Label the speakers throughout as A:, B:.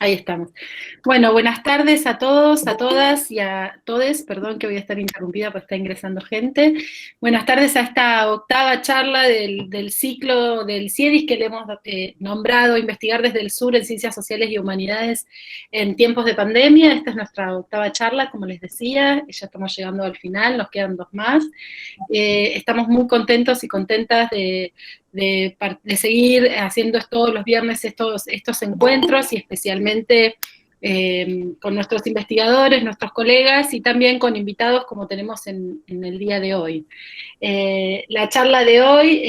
A: Ahí estamos. Bueno, buenas tardes a todos, a todas y a todes. Perdón que voy a estar interrumpida porque está ingresando gente. Buenas tardes a esta octava charla del ciclo del CIEDIS que le hemos nombrado Investigar desde el Sur en Ciencias Sociales y Humanidades en tiempos de pandemia. Esta es nuestra octava charla, como les decía. Ya estamos llegando al final, nos quedan dos más. Estamos muy contentos y contentas de seguir haciendo todos los viernes estos encuentros y especialmente con nuestros investigadores, nuestros colegas y también con invitados como tenemos en el día de hoy. La charla de hoy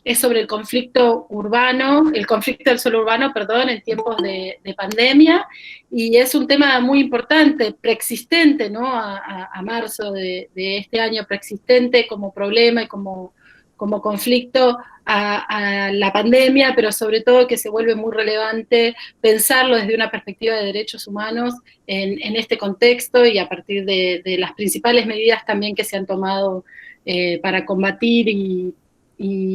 A: es sobre el conflicto urbano, el conflicto del suelo urbano, perdón, en tiempos de pandemia, y es un tema muy importante, preexistente, ¿no? A marzo de este año, preexistente como problema y como conflicto a la pandemia, pero sobre todo que se vuelve muy relevante pensarlo desde una perspectiva de derechos humanos en este contexto y a partir de las principales medidas también que se han tomado para combatir y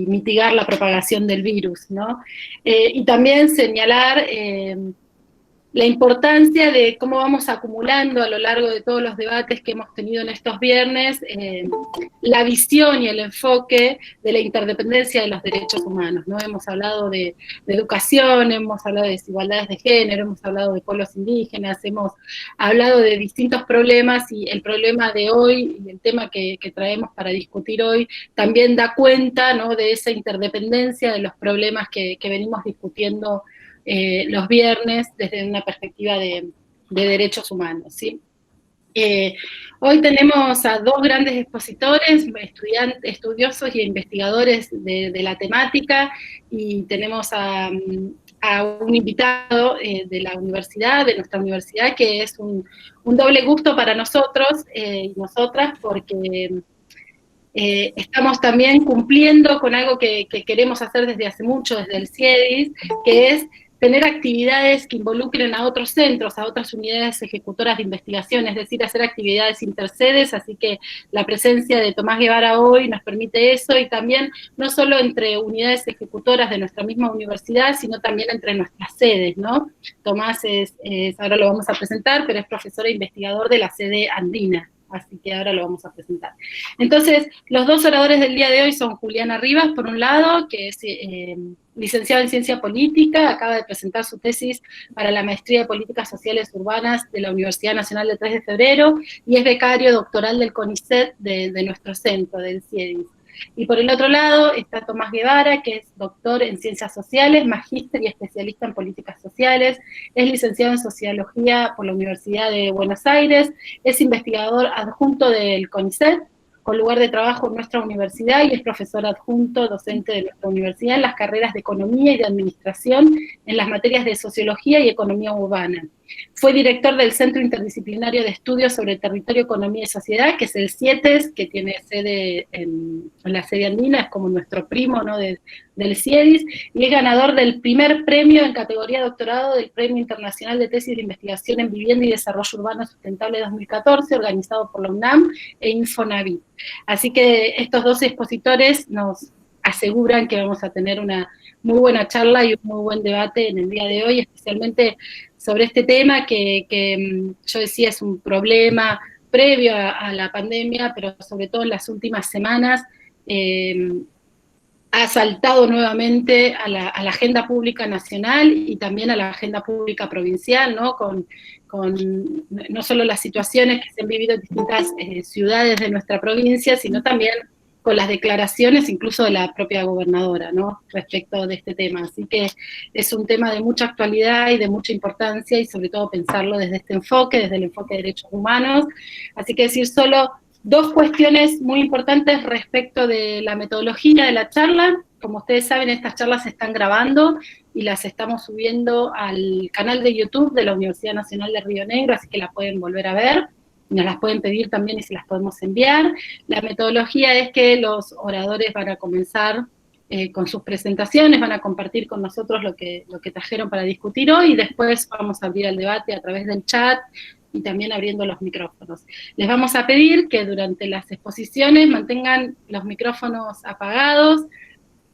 A: mitigar la propagación del virus, ¿no? Y también señalar la importancia de cómo vamos acumulando a lo largo de todos los debates que hemos tenido en estos viernes, la visión y el enfoque de la interdependencia de los derechos humanos, ¿no? Hemos hablado de educación, hemos hablado de desigualdades de género, hemos hablado de pueblos indígenas, hemos hablado de distintos problemas y el problema de hoy y el tema que traemos para discutir hoy también da cuenta, ¿no? De esa interdependencia de los problemas que venimos discutiendo los viernes desde una perspectiva de derechos humanos, ¿sí? Hoy tenemos a dos grandes expositores, estudiosos y investigadores de la temática, y tenemos a un invitado de la universidad, de nuestra universidad, que es un doble gusto para nosotros y nosotras, porque estamos también cumpliendo con algo que queremos hacer desde hace mucho, desde el CIEDIS, que es tener actividades que involucren a otros centros, a otras unidades ejecutoras de investigación, es decir, hacer actividades intersedes, así que la presencia de Tomás Guevara hoy nos permite eso, y también no solo entre unidades ejecutoras de nuestra misma universidad, sino también entre nuestras sedes, ¿no? Tomás ahora lo vamos a presentar, pero es profesor e investigador de la sede andina, así que ahora lo vamos a presentar. Entonces, los dos oradores del día de hoy son Juliana Rivas, por un lado, que es licenciado en Ciencia Política, acaba de presentar su tesis para la Maestría de Políticas Sociales Urbanas de la Universidad Nacional de 3 de Febrero, y es becario doctoral del CONICET de nuestro centro, del CIEDIS. Y por el otro lado está Tomás Guevara, que es doctor en Ciencias Sociales, magíster y especialista en Políticas Sociales, es licenciado en Sociología por la Universidad de Buenos Aires, es investigador adjunto del CONICET, con lugar de trabajo en nuestra universidad, y es profesor adjunto docente de nuestra universidad en las carreras de Economía y de Administración en las materias de Sociología y Economía Urbana. Fue director del Centro Interdisciplinario de Estudios sobre Territorio, Economía y Sociedad, que es el CIETES, que tiene sede en la sede andina, es como nuestro primo, ¿no? del CIEDIS, y es ganador del primer premio en categoría doctorado del Premio Internacional de Tesis de Investigación en Vivienda y Desarrollo Urbano Sustentable 2014, organizado por la UNAM e Infonavit. Así que estos dos expositores nos aseguran que vamos a tener una muy buena charla y un muy buen debate en el día de hoy, especialmente sobre este tema que yo decía es un problema previo a la pandemia, pero sobre todo en las últimas semanas ha saltado nuevamente a la agenda pública nacional y también a la agenda pública provincial, ¿no? Con no solo las situaciones que se han vivido en distintas ciudades de nuestra provincia, sino también con las declaraciones incluso de la propia gobernadora, ¿no? Respecto de este tema. Así que es un tema de mucha actualidad y de mucha importancia, y sobre todo pensarlo desde este enfoque, desde el enfoque de derechos humanos. Así que decir solo dos cuestiones muy importantes respecto de la metodología de la charla. Como ustedes saben, estas charlas se están grabando y las estamos subiendo al canal de YouTube de la Universidad Nacional de Río Negro, así que la pueden volver a ver. Nos las pueden pedir también y se las podemos enviar. La metodología es que los oradores van a comenzar con sus presentaciones, van a compartir con nosotros lo que trajeron para discutir hoy, y después vamos a abrir el debate a través del chat y también abriendo los micrófonos. Les vamos a pedir que durante las exposiciones mantengan los micrófonos apagados.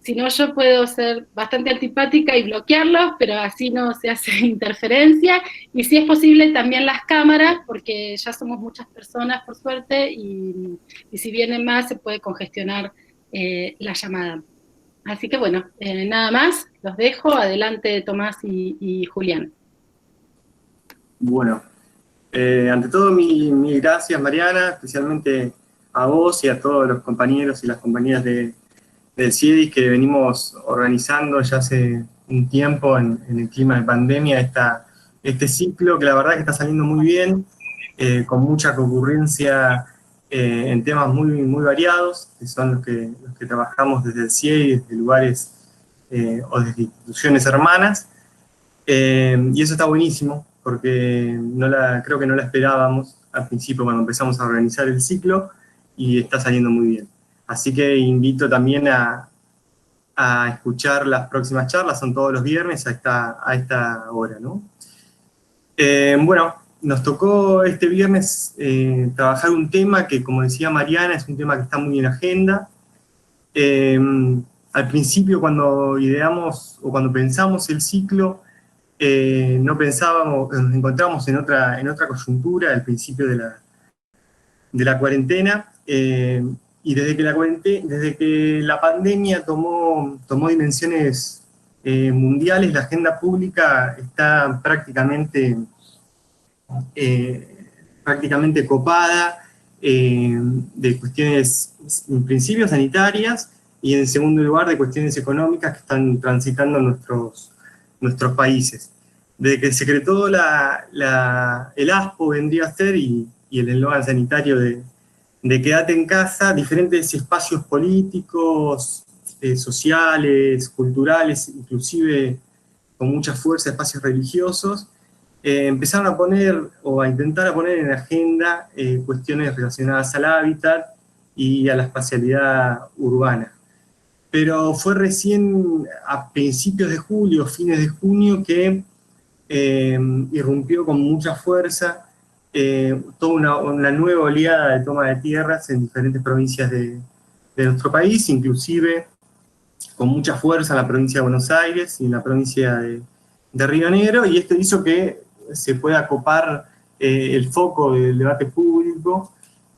A: Si no, yo puedo ser bastante antipática y bloquearlos, pero así no se hace interferencia. Y si es posible, también las cámaras, porque ya somos muchas personas, por suerte, y si vienen más, se puede congestionar la llamada. Así que bueno, nada más, los dejo. Adelante, Tomás y Julián.
B: Bueno, ante todo, mil gracias, Mariana, especialmente a vos y a todos los compañeros y las compañeras del CIEDIS que venimos organizando ya hace un tiempo en el clima de pandemia este ciclo que la verdad que está saliendo muy bien, con mucha concurrencia en temas muy variados, que son los que trabajamos desde el CIEDIS, desde lugares o desde instituciones hermanas. Y eso está buenísimo, porque creo que no la esperábamos al principio cuando empezamos a organizar el ciclo, y está saliendo muy bien. Así que invito también a escuchar las próximas charlas, son todos los viernes a esta hora, ¿no? Bueno, nos tocó este viernes trabajar un tema que, como decía Mariana, es un tema que está muy en agenda. Al principio, cuando ideamos o cuando pensamos el ciclo, no pensábamos, nos encontramos en otra coyuntura al principio de la cuarentena, y desde que la pandemia tomó dimensiones mundiales, la agenda pública está prácticamente copada de cuestiones, en principio, sanitarias, y en segundo lugar de cuestiones económicas que están transitando nuestros países. Desde que se creó el ASPO, vendría a ser, y el eslogan sanitario de quédate en casa, diferentes espacios políticos, sociales, culturales, inclusive con mucha fuerza espacios religiosos, empezaron a poner o a intentar poner en agenda cuestiones relacionadas al hábitat y a la espacialidad urbana. Pero fue recién a principios de julio, fines de junio, que irrumpió con mucha fuerza toda una nueva oleada de toma de tierras en diferentes provincias de nuestro país, inclusive con mucha fuerza en la provincia de Buenos Aires y en la provincia de Río Negro, y esto hizo que se pueda copar el foco del debate público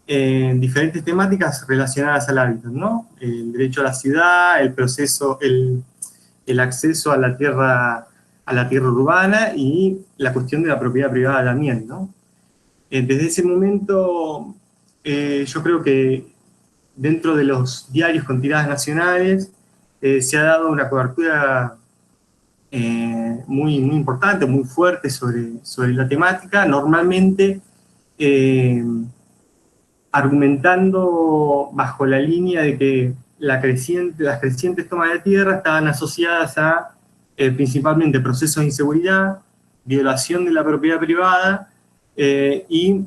B: en diferentes temáticas relacionadas al hábitat, ¿no? El derecho a la ciudad, el proceso, el acceso a la tierra urbana y la cuestión de la propiedad privada también, ¿no? Desde ese momento, yo creo que dentro de los diarios con tiradas nacionales se ha dado una cobertura muy importante, muy fuerte sobre la temática, normalmente argumentando bajo la línea de que las crecientes tomas de tierra estaban asociadas a principalmente procesos de inseguridad, violación de la propiedad privada, y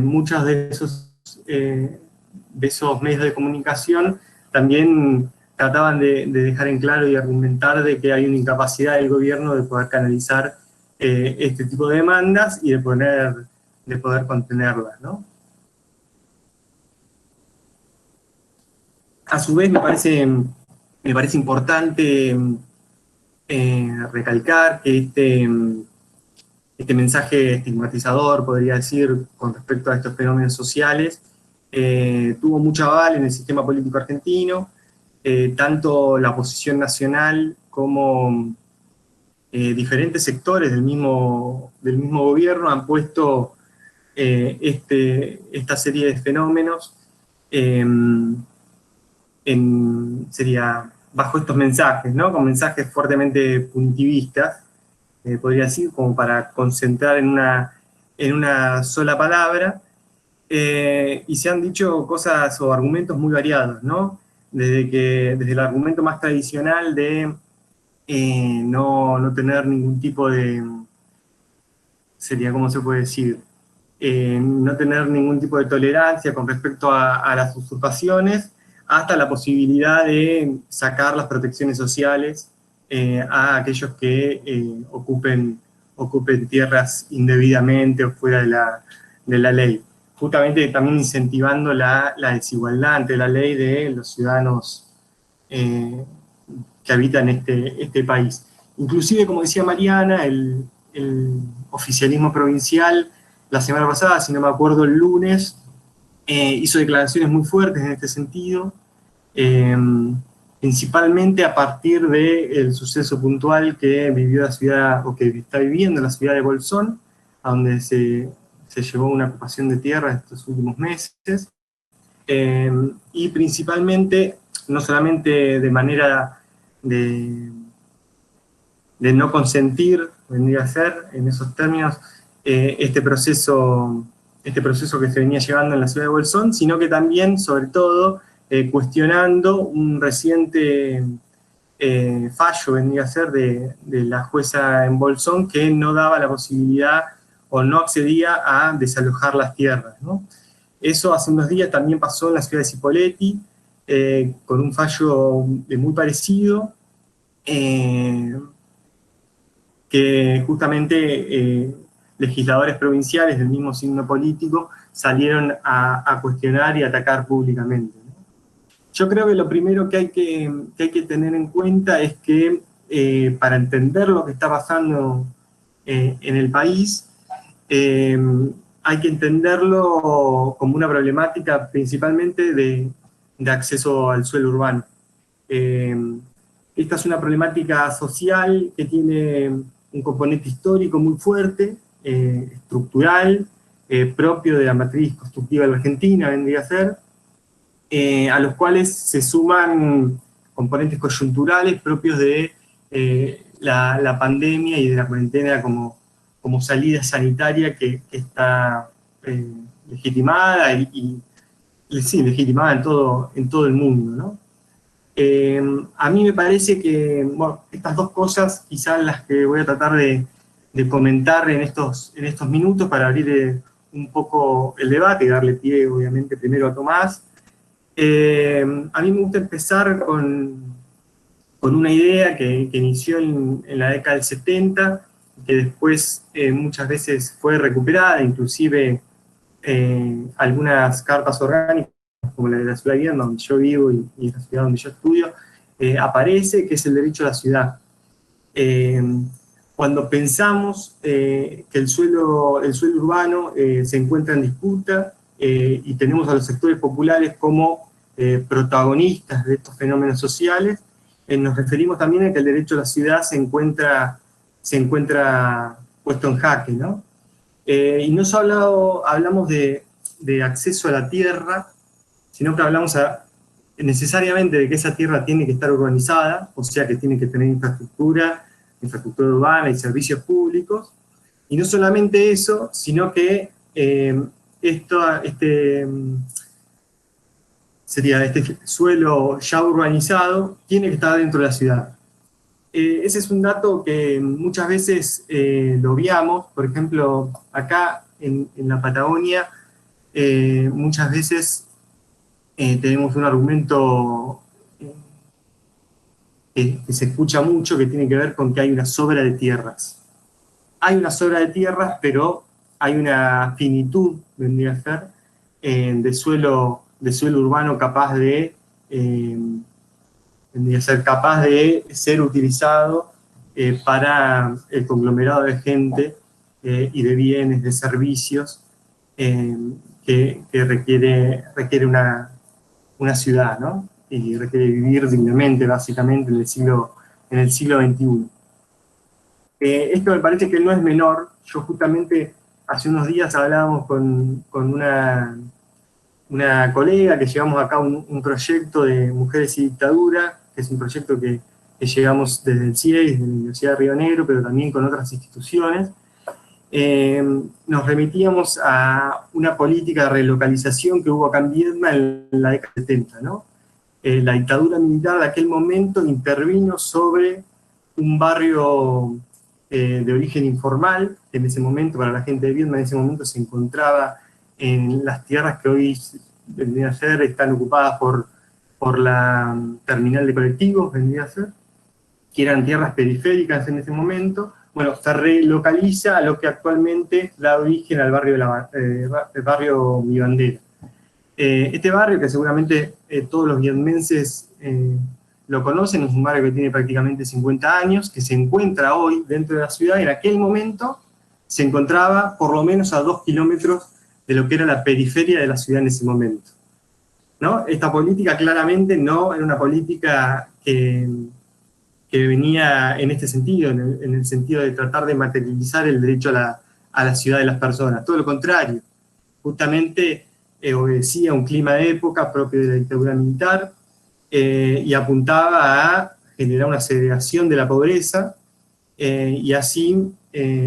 B: muchos de esos medios de comunicación también trataban de dejar en claro y argumentar de que hay una incapacidad del gobierno de poder canalizar este tipo de demandas y de poder contenerlas, ¿no? A su vez, me parece importante recalcar que este mensaje estigmatizador, podría decir, con respecto a estos fenómenos sociales, tuvo mucho aval en el sistema político argentino, tanto la oposición nacional como diferentes sectores del mismo gobierno han puesto esta serie de fenómenos sería bajo estos mensajes, ¿no? Con mensajes fuertemente punitivistas, podría decir, como para concentrar en una sola palabra, y se han dicho cosas o argumentos muy variados, ¿no? Desde el argumento más tradicional de no tener ningún tipo de, sería, ¿cómo se puede decir? No tener ningún tipo de tolerancia con respecto a las usurpaciones, hasta la posibilidad de sacar las protecciones sociales a aquellos que ocupen tierras indebidamente o fuera de la ley. Justamente también incentivando la desigualdad ante la ley de los ciudadanos que habitan este país. Inclusive, como decía Mariana, el oficialismo provincial la semana pasada, si no me acuerdo el lunes, hizo declaraciones muy fuertes en este sentido, principalmente a partir del suceso puntual que vivió la ciudad, o que está viviendo la ciudad de Bolsón, a donde se llevó una ocupación de tierra estos últimos meses, y principalmente, no solamente de manera de no consentir, vendría a ser, en esos términos, este proceso que se venía llevando en la ciudad de Bolsón, sino que también, sobre todo, cuestionando un reciente fallo, vendría a ser, de la jueza en Bolsón, que no daba la posibilidad o no accedía a desalojar las tierras, ¿no? Eso hace unos días también pasó en la ciudad de Cipolletti, con un fallo muy parecido, que justamente legisladores provinciales del mismo signo político salieron a cuestionar y atacar públicamente, ¿no? Yo creo que lo primero que hay que tener en cuenta es que para entender lo que está pasando en el país, hay que entenderlo como una problemática principalmente de acceso al suelo urbano. Esta es una problemática social que tiene un componente histórico muy fuerte, estructural, propio de la matriz constructiva de la Argentina, vendría a ser, a los cuales se suman componentes coyunturales propios de la pandemia y de la cuarentena como salida sanitaria que está legitimada y sí, legitimada en todo el mundo, ¿no? A mí me parece que, bueno, estas dos cosas quizás las que voy a tratar de comentar en estos minutos para abrir un poco el debate y darle pie, obviamente, primero a Tomás. A mí me gusta empezar con una idea que inició en la década del 70, que después muchas veces fue recuperada, inclusive algunas cartas orgánicas, como la de la ciudad de Viedma, donde yo vivo, y la ciudad donde yo estudio, aparece, que es el derecho a la ciudad. Cuando pensamos que el suelo urbano se encuentra en disputa, y tenemos a los sectores populares como protagonistas de estos fenómenos sociales, nos referimos también a que el derecho a la ciudad se encuentra puesto en jaque, ¿no? Y no solo hablamos de acceso a la tierra, sino que hablamos necesariamente de que esa tierra tiene que estar urbanizada, o sea que tiene que tener infraestructura urbana y servicios públicos, y no solamente eso, sino que este suelo ya urbanizado tiene que estar dentro de la ciudad. Ese es un dato que muchas veces lo obviamos. Por ejemplo, acá en la Patagonia, muchas veces tenemos un argumento que se escucha mucho, que tiene que ver con que hay una sobra de tierras. Hay una sobra de tierras, pero hay una finitud, vendría a ser, de suelo urbano capaz de ser utilizado para el conglomerado de gente y de bienes, de servicios que requiere una ciudad, ¿no? Y requiere vivir dignamente, básicamente, en el siglo XXI. Esto me parece que no es menor. Yo justamente hace unos días hablábamos con una colega que llevamos acá un proyecto de Mujeres y Dictadura, que es un proyecto que llegamos desde el CIE, desde la Universidad de Río Negro, pero también con otras instituciones. Nos remitíamos a una política de relocalización que hubo acá en Viedma en la década de 70, ¿no? La dictadura militar de aquel momento intervino sobre un barrio de origen informal, que en ese momento, para la gente de Viedma, en ese momento se encontraba en las tierras que hoy vendrían a ser, están ocupadas por la terminal de colectivos, vendría a ser, que eran tierras periféricas en ese momento. Bueno, se relocaliza a lo que actualmente da origen al barrio el barrio Mi Bandera. Este barrio, que seguramente todos los vietmenses lo conocen, es un barrio que tiene prácticamente 50 años, que se encuentra hoy dentro de la ciudad, y en aquel momento se encontraba por lo menos a 2 kilómetros de lo que era la periferia de la ciudad en ese momento, ¿no? Esta política claramente no era una política que venía en este sentido, en el sentido de tratar de materializar el derecho a la ciudad de las personas. Todo lo contrario, justamente obedecía a un clima de época propio de la dictadura militar, y apuntaba a generar una segregación de la pobreza, y así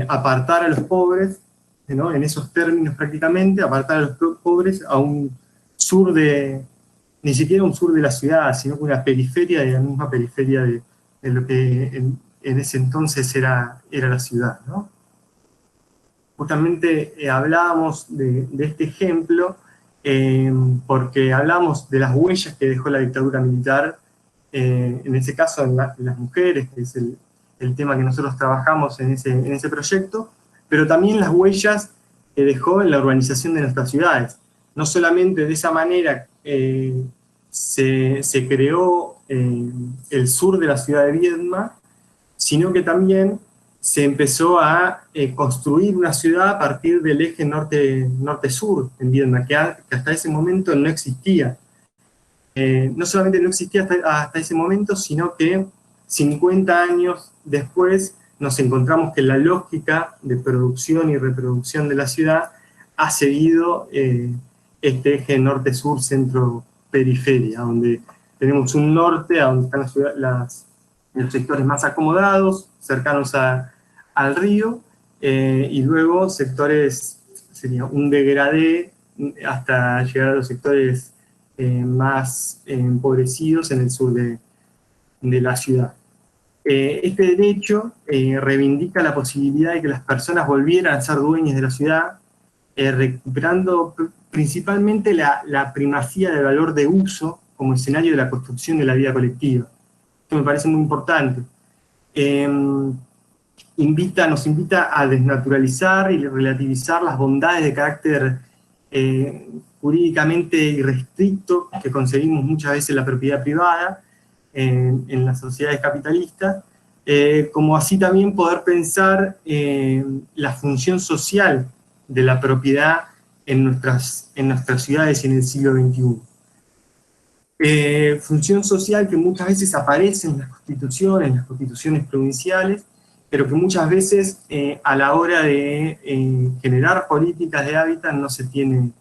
B: apartar a los pobres, ¿no? En esos términos prácticamente, apartar a los pobres a un sur ni siquiera un sur de la ciudad, sino una periferia de la misma periferia de lo que en ese entonces era la ciudad, ¿no? Justamente hablábamos de este ejemplo porque hablábamos de las huellas que dejó la dictadura militar, en ese caso en las mujeres, que es el tema que nosotros trabajamos en ese proyecto, pero también las huellas que dejó en la urbanización de nuestras ciudades. No solamente de esa manera se creó el sur de la ciudad de Viedma, sino que también se empezó a construir una ciudad a partir del eje norte-sur en Viedma, que hasta ese momento no existía. No solamente no existía hasta ese momento, sino que 50 años después nos encontramos que la lógica de producción y reproducción de la ciudad ha seguido este eje norte-sur, centro-periferia, donde tenemos un norte, a donde están los sectores más acomodados, cercanos al río, y luego sectores, sería un degradé hasta llegar a los sectores más empobrecidos en el sur de la ciudad. Este derecho reivindica la posibilidad de que las personas volvieran a ser dueñas de la ciudad, recuperando principalmente la primacía del valor de uso como escenario de la construcción de la vida colectiva. Esto me parece muy importante. Nos invita a desnaturalizar y relativizar las bondades de carácter jurídicamente irrestricto que concebimos muchas veces la propiedad privada en las sociedades capitalistas, como así también poder pensar la función social de la propiedad en nuestras ciudades y en el siglo XXI. Función social que muchas veces aparece en las constituciones provinciales, pero que muchas veces a la hora de generar políticas de hábitat no se tiene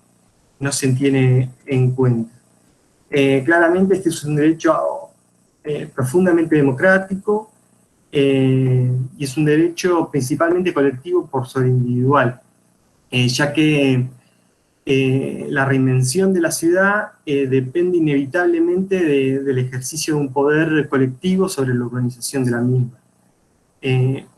B: en cuenta. Claramente este es un derecho profundamente democrático, y es un derecho principalmente colectivo por sobre individual, ya que la reinvención de la ciudad depende inevitablemente del ejercicio de un poder colectivo sobre la organización de la misma.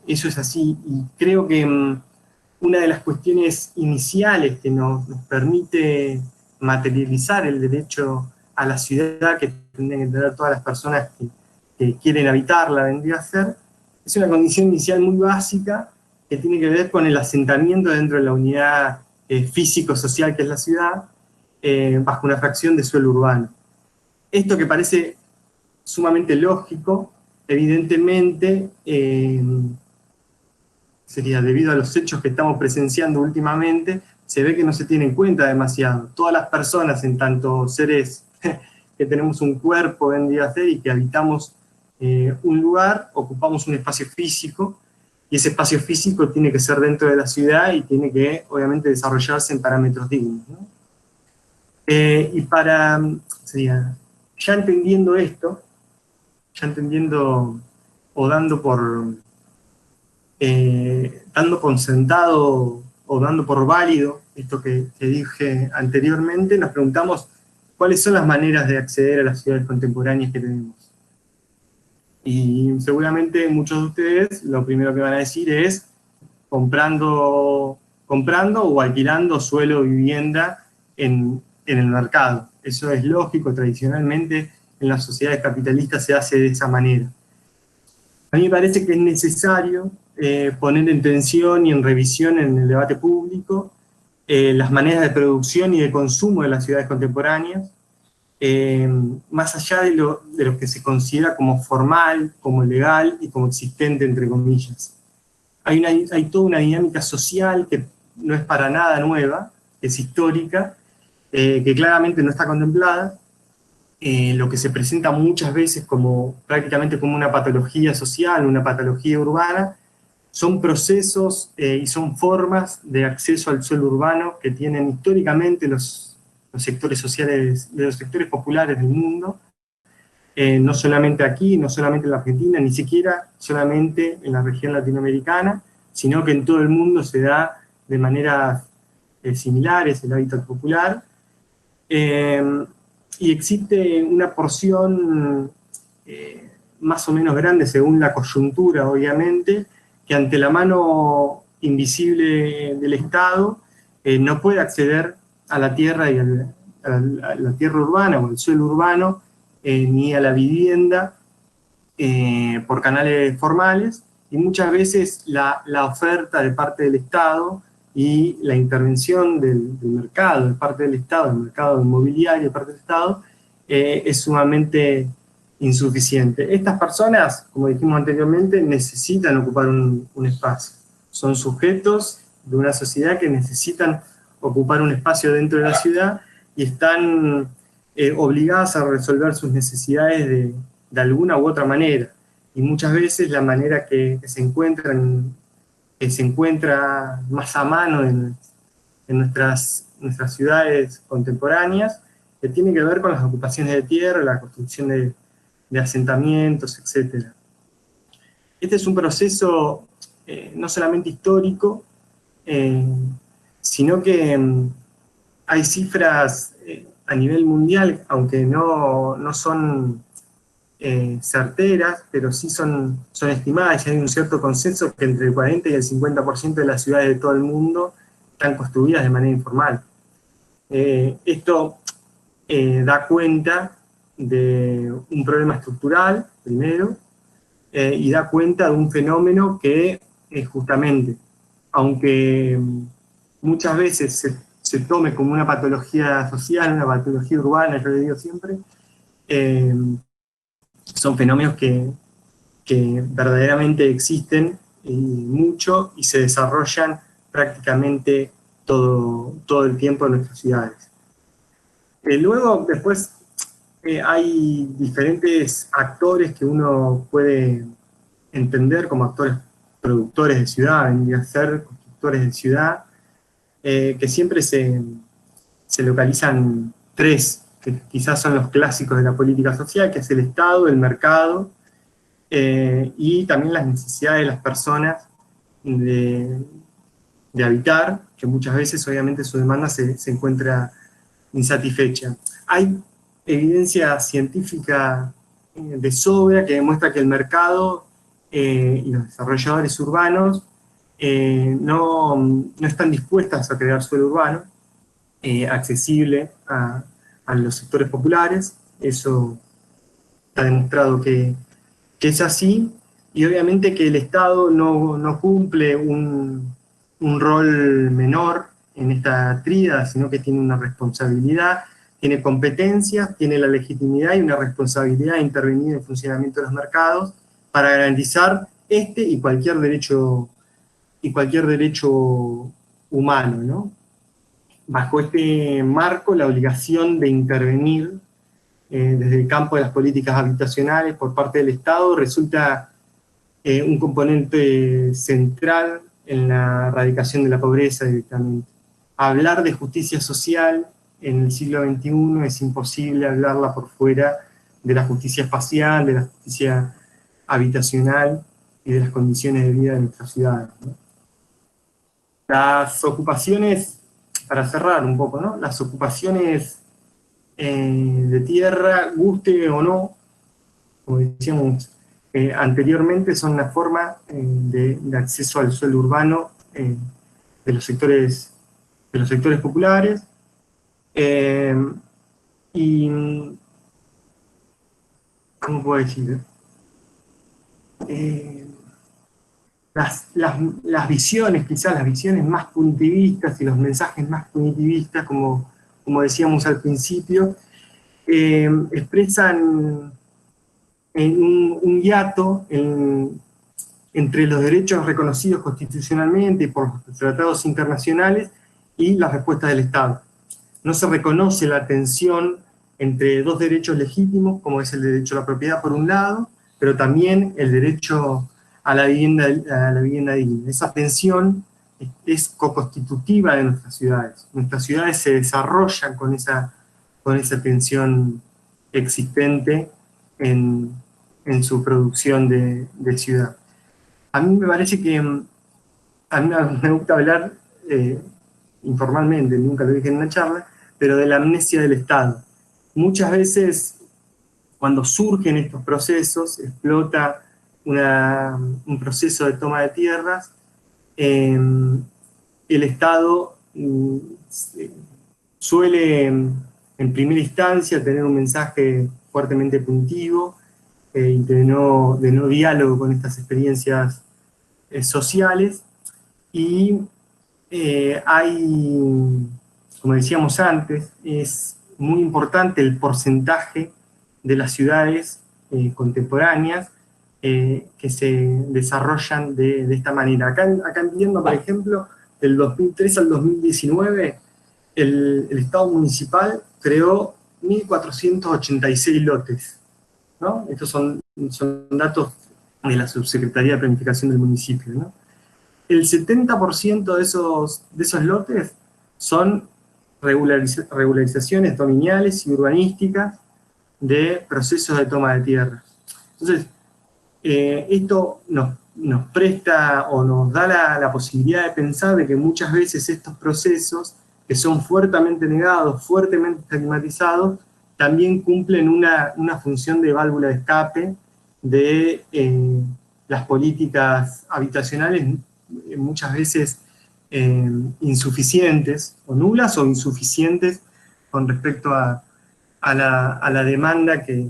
B: Eso es así, y creo que una de las cuestiones iniciales que nos permite materializar el derecho a la ciudad que tendrían que tener todas las personas que quieren habitarla, vendría a ser, es una condición inicial muy básica que tiene que ver con el asentamiento dentro de la unidad físico-social que es la ciudad, bajo una fracción de suelo urbano. Esto que parece sumamente lógico, evidentemente, sería debido a los hechos que estamos presenciando últimamente, se ve que no se tiene en cuenta demasiado. Todas las personas, en tanto seres que tenemos un cuerpo, vendría a ser, y que habitamos un lugar, ocupamos un espacio físico, y ese espacio físico tiene que ser dentro de la ciudad y tiene que, obviamente, desarrollarse en parámetros dignos, ¿no? Ya entendiendo esto, ya entendiendo o dando por sentado o dando por válido esto que dije anteriormente, nos preguntamos cuáles son las maneras de acceder a las ciudades contemporáneas que tenemos. Y seguramente muchos de ustedes lo primero que van a decir es comprando o alquilando suelo o vivienda en el mercado. Eso es lógico, tradicionalmente en las sociedades capitalistas se hace de esa manera. A mí me parece que es necesario poner en tensión y en revisión en el debate público las maneras de producción y de consumo de las ciudades contemporáneas, más allá de lo que se considera como formal, como legal y como existente, entre comillas. Hay toda una dinámica social que no es para nada nueva, es histórica, que claramente no está contemplada, lo que se presenta muchas veces como prácticamente como una patología social, una patología urbana, son procesos y son formas de acceso al suelo urbano que tienen históricamente los sectores sociales, de los sectores populares del mundo, no solamente aquí, no solamente en la Argentina, ni siquiera solamente en la región latinoamericana, sino que en todo el mundo se da de maneras similares el hábitat popular. Y existe una porción más o menos grande, según la coyuntura, obviamente, que ante la mano invisible del Estado no puede acceder a la tierra y a la tierra urbana o al suelo urbano, ni a la vivienda por canales formales, y muchas veces la oferta de parte del Estado y la intervención del mercado de parte del Estado, del mercado inmobiliario de parte del Estado, es sumamente insuficiente. Estas personas, como dijimos anteriormente, necesitan ocupar un espacio. Son sujetos de una sociedad que necesitan ocupar un espacio dentro de la ciudad y están obligadas a resolver sus necesidades de alguna u otra manera. Y muchas veces la manera que se encuentra más a mano en nuestras ciudades contemporáneas, que tiene que ver con las ocupaciones de tierra, la construcción de asentamientos, etc. Este es un proceso no solamente histórico, sino que hay cifras a nivel mundial, aunque no son certeras, pero sí son estimadas, y hay un cierto consenso que entre el 40 y el 50% de las ciudades de todo el mundo están construidas de manera informal. Esto da cuenta de un problema estructural, primero, y da cuenta de un fenómeno que justamente, aunque muchas veces se tome como una patología social, una patología urbana, yo le digo siempre, son fenómenos que verdaderamente existen mucho y se desarrollan prácticamente todo el tiempo en nuestras ciudades. Luego, después, hay diferentes actores que uno puede entender como actores productores de ciudad, vendría a ser constructores de ciudad, que siempre se localizan tres, que quizás son los clásicos de la política social, que es el Estado, el mercado, y también las necesidades de las personas de habitar, que muchas veces obviamente su demanda se encuentra insatisfecha. Hay evidencia científica de sobra que demuestra que el mercado y los desarrolladores urbanos no están dispuestas a crear suelo urbano accesible a los sectores populares. Eso está demostrado que es así, y obviamente que el Estado no cumple un rol menor en esta tríada, sino que tiene una responsabilidad, tiene competencias, tiene la legitimidad y una responsabilidad de intervenir en el funcionamiento de los mercados para garantizar este y cualquier derecho humano, ¿no? Bajo este marco, la obligación de intervenir desde el campo de las políticas habitacionales por parte del Estado resulta un componente central en la erradicación de la pobreza directamente. Hablar de justicia social en el siglo XXI es imposible hablarla por fuera de la justicia espacial, de la justicia habitacional y de las condiciones de vida de nuestras ciudades, ¿no? Las ocupaciones, para cerrar un poco, ¿no? Las ocupaciones de tierra, guste o no, como decíamos anteriormente, son una forma de acceso al suelo urbano de los sectores populares, y, ¿cómo puedo decir? Las visiones, quizás las visiones más punitivistas y los mensajes más punitivistas, como decíamos al principio, expresan un hiato entre los derechos reconocidos constitucionalmente por los tratados internacionales y las respuestas del Estado. No se reconoce la tensión entre dos derechos legítimos, como es el derecho a la propiedad por un lado, pero también el derecho a la vivienda digna. Esa tensión es co-constitutiva de nuestras ciudades. Nuestras ciudades se desarrollan con esa tensión existente en su producción de ciudad. A mí me parece que, a mí me gusta hablar informalmente, nunca lo dije en una charla, pero de la amnesia del Estado. Muchas veces, cuando surgen estos procesos, explota un proceso de toma de tierras, el Estado suele, en primera instancia, tener un mensaje fuertemente punitivo, y de no diálogo con estas experiencias sociales, y hay, como decíamos antes, es muy importante el porcentaje de las ciudades contemporáneas que se desarrollan de esta manera. Acá en Viedma, por ejemplo, del 2003 al 2019, el Estado municipal creó 1.486 lotes, ¿no? Estos son datos de la Subsecretaría de Planificación del municipio, ¿no? El 70% de esos lotes son regularizaciones dominiales y urbanísticas de procesos de toma de tierra. Entonces, esto nos presta o nos da la posibilidad de pensar de que muchas veces estos procesos, que son fuertemente negados, fuertemente estigmatizados, también cumplen una función de válvula de escape de las políticas habitacionales, muchas veces insuficientes, o nulas o insuficientes, con respecto a la demanda que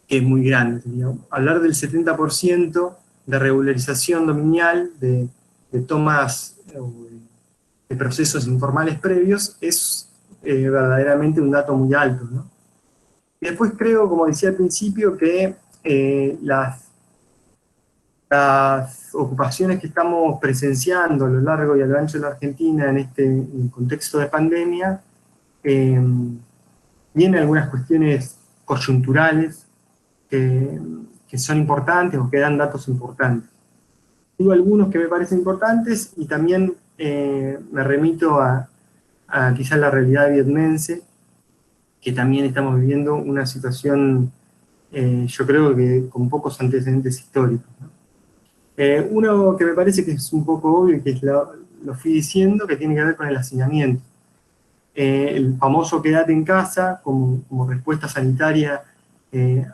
B: es muy grande. Digamos. Hablar del 70% de regularización dominial, de tomas de procesos informales previos, es verdaderamente un dato muy alto, ¿no? Y después creo, como decía al principio, que las ocupaciones que estamos presenciando a lo largo y a lo ancho de la Argentina en el contexto de pandemia, vienen algunas cuestiones coyunturales que son importantes o que dan datos importantes. Digo algunos que me parecen importantes y también me remito a quizás la realidad vietnense, que también estamos viviendo una situación, yo creo que con pocos antecedentes históricos, ¿no? Uno que me parece que es un poco obvio y que lo fui diciendo, que tiene que ver con el hacinamiento. El famoso quédate en casa como respuesta sanitaria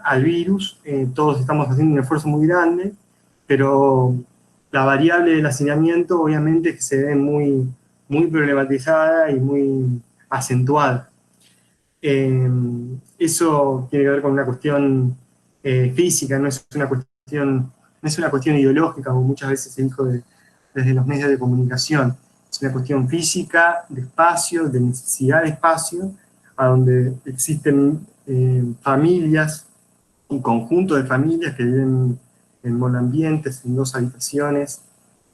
B: al virus. Todos estamos haciendo un esfuerzo muy grande, pero la variable del hacinamiento obviamente es que se ve muy, muy problematizada y muy acentuada. Eso tiene que ver con una cuestión física, no es una cuestión ideológica, como muchas veces se dijo desde los medios de comunicación. Es una cuestión física, de espacio, de necesidad de espacio, a donde existen familias, un conjunto de familias que viven en monoambientes, en 2 habitaciones,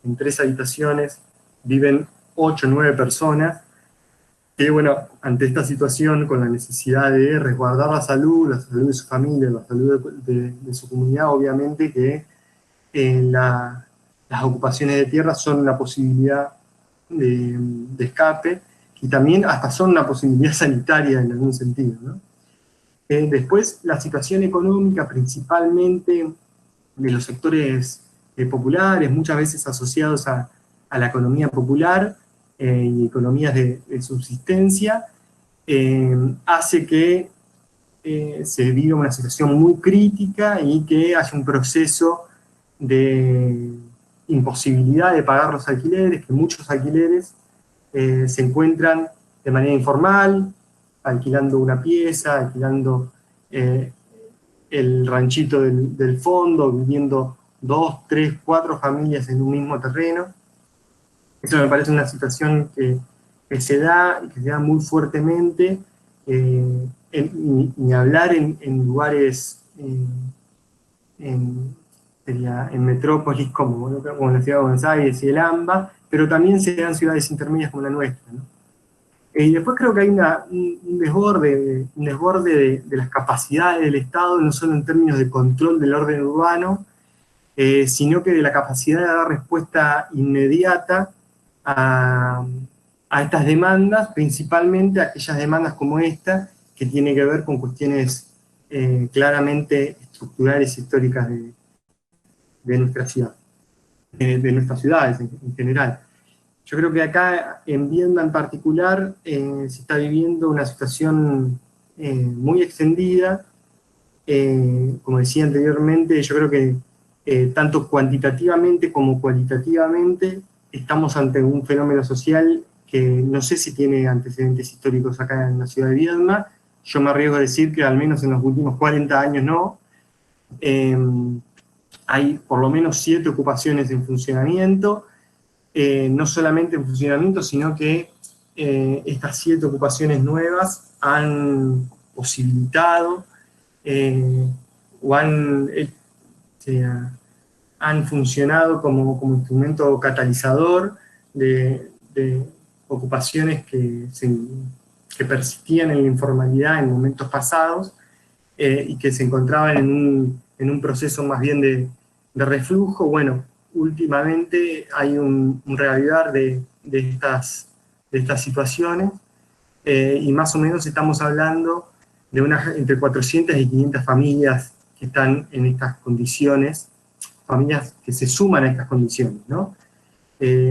B: en 3 habitaciones, viven 8 o 9 personas, que bueno, ante esta situación, con la necesidad de resguardar la salud de su familia, la salud de su comunidad, obviamente que las ocupaciones de tierra son una posibilidad de escape, y también hasta son una posibilidad sanitaria en algún sentido, ¿no? Después, la situación económica, principalmente de los sectores populares, muchas veces asociados a la economía popular y economías de subsistencia, hace que se viva una situación muy crítica y que haya un proceso de imposibilidad de pagar los alquileres, que muchos alquileres se encuentran de manera informal, alquilando una pieza, alquilando el ranchito del fondo, viviendo 2, 3, 4 familias en un mismo terreno. Eso me parece una situación que se da muy fuertemente ni hablar en lugares, en metrópolis como la ciudad de Buenos Aires y el AMBA, pero también se dan ciudades intermedias como la nuestra, ¿no? Y después creo que hay un desborde de las capacidades del Estado, no solo en términos de control del orden urbano, sino que de la capacidad de dar respuesta inmediata a estas demandas, principalmente aquellas demandas como esta, que tiene que ver con cuestiones claramente estructurales e históricas de nuestra ciudad, de nuestras ciudades en general. Yo creo que acá, en Viedma en particular, se está viviendo una situación muy extendida. Como decía anteriormente, yo creo que tanto cuantitativamente como cualitativamente estamos ante un fenómeno social que no sé si tiene antecedentes históricos acá en la ciudad de Viedma. Yo me arriesgo a decir que al menos en los últimos 40 años no. Hay por lo menos 7 ocupaciones en funcionamiento, no solamente en funcionamiento, sino que estas 7 ocupaciones nuevas han posibilitado o han funcionado como instrumento catalizador de ocupaciones que persistían en la informalidad en momentos pasados y que se encontraban en un proceso más bien de reflujo. Bueno, últimamente hay un reavivar de estas situaciones y más o menos estamos hablando de entre 400 y 500 familias que están en estas condiciones, familias que se suman a estas condiciones, ¿no?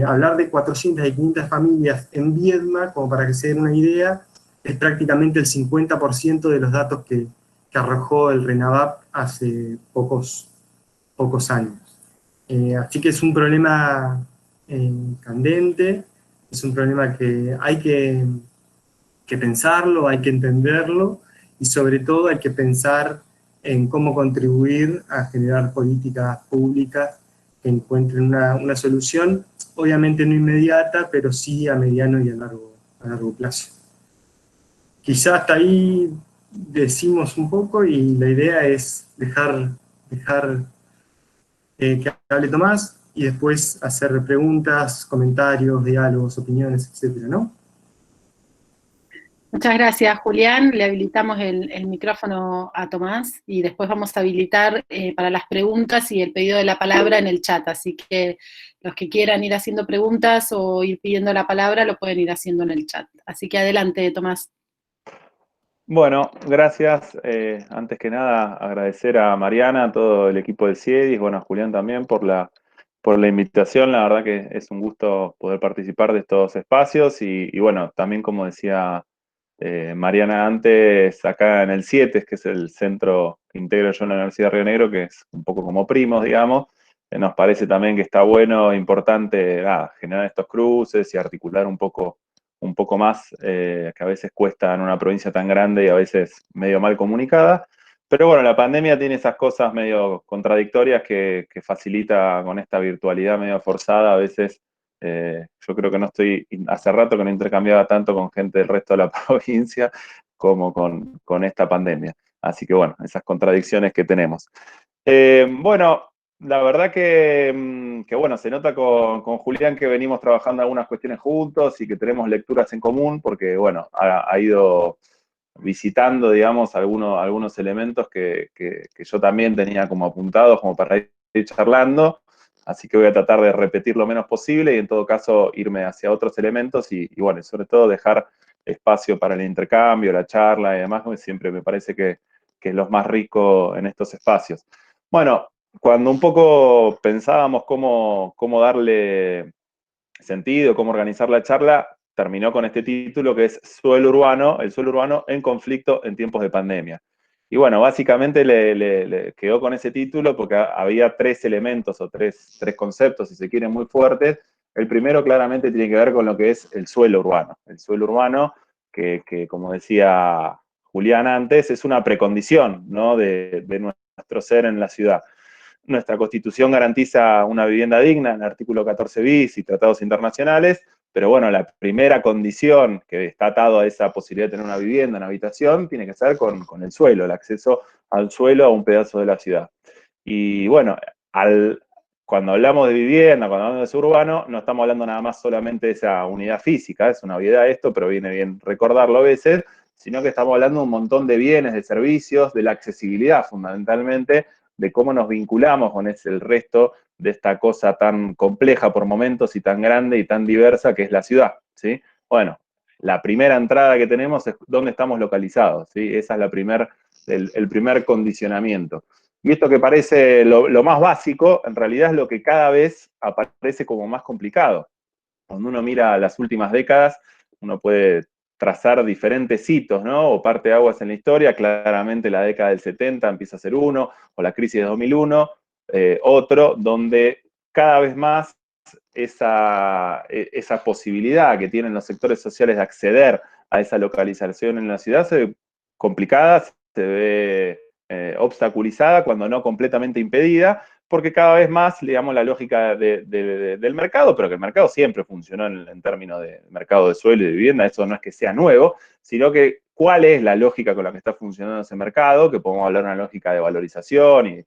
B: Hablar de 400 y 500 familias en Viedma, como para que se den una idea, es prácticamente el 50% de los datos que arrojó el RENAVAP hace pocos años. Así que es un problema candente, es un problema que hay que pensarlo, hay que entenderlo, y sobre todo hay que pensar en cómo contribuir a generar políticas públicas que encuentren una solución, obviamente no inmediata, pero sí a mediano y a largo plazo. Quizá hasta ahí decimos un poco, y la idea es dejar que hable Tomás, y después hacer preguntas, comentarios, diálogos, opiniones, etcétera, ¿no?
A: Muchas gracias, Julián. Le habilitamos el micrófono a Tomás y después vamos a habilitar para las preguntas y el pedido de la palabra en el chat. Así que los que quieran ir haciendo preguntas o ir pidiendo la palabra lo pueden ir haciendo en el chat. Así que adelante, Tomás.
C: Bueno, gracias. Antes que nada, agradecer a Mariana, a todo el equipo del CIEDIS, bueno, a Julián también por la invitación. La verdad que es un gusto poder participar de estos espacios y bueno, también como decía Mariana antes, acá en el CIETES, que es el centro que integro yo en la Universidad de Río Negro, que es un poco como primos, digamos, nos parece también que está bueno, importante, generar estos cruces y articular un poco más, que a veces cuesta en una provincia tan grande y a veces medio mal comunicada. Pero bueno, la pandemia tiene esas cosas medio contradictorias que facilita con esta virtualidad medio forzada. A veces yo creo que hace rato que no intercambiaba tanto con gente del resto de la provincia como con esta pandemia. Así que bueno, esas contradicciones que tenemos. Bueno, la verdad que bueno, se nota con Julián que venimos trabajando algunas cuestiones juntos y que tenemos lecturas en común, porque bueno, ha ido visitando, digamos, algunos elementos que yo también tenía como apuntados, como para ir charlando, así que voy a tratar de repetir lo menos posible y en todo caso irme hacia otros elementos y bueno, sobre todo dejar espacio para el intercambio, la charla y demás, porque siempre me parece que es lo más rico en estos espacios. Bueno, cuando un poco pensábamos cómo darle sentido, cómo organizar la charla, terminó con este título que es Suelo Urbano, el suelo urbano en conflicto en tiempos de pandemia. Y bueno, básicamente le quedó con ese título porque había 3 elementos o tres conceptos, si se quieren, muy fuertes. El primero claramente tiene que ver con lo que es el suelo urbano. El suelo urbano que como decía Julián antes, es una precondición, ¿no?, de nuestro ser en la ciudad. Nuestra Constitución garantiza una vivienda digna en el artículo 14 bis y tratados internacionales, Pero bueno, la primera condición que está atado a esa posibilidad de tener una vivienda, una habitación, tiene que ser con el suelo, el acceso al suelo a un pedazo de la ciudad. Y bueno, cuando hablamos de vivienda, cuando hablamos de desarrollo urbano, no estamos hablando nada más solamente de esa unidad física, es una obviedad esto, pero viene bien recordarlo a veces, sino que estamos hablando de un montón de bienes, de servicios, de la accesibilidad fundamentalmente, de cómo nos vinculamos con el resto de esta cosa tan compleja por momentos y tan grande y tan diversa que es la ciudad, ¿sí? Bueno, la primera entrada que tenemos es dónde estamos localizados, ¿sí? Esa es el primer condicionamiento. Y esto que parece lo más básico, en realidad es lo que cada vez aparece como más complicado. Cuando uno mira las últimas décadas, uno puede trazar diferentes hitos, ¿no? O parte de aguas en la historia, claramente la década del 70 empieza a ser uno, o la crisis de 2001, otro, donde cada vez más esa posibilidad que tienen los sectores sociales de acceder a esa localización en la ciudad se ve complicada, se ve obstaculizada, cuando no completamente impedida, porque cada vez más, digamos, la lógica del mercado, pero que el mercado siempre funcionó en términos de mercado de suelo y de vivienda, eso no es que sea nuevo, sino que cuál es la lógica con la que está funcionando ese mercado, que podemos hablar de una lógica de valorización y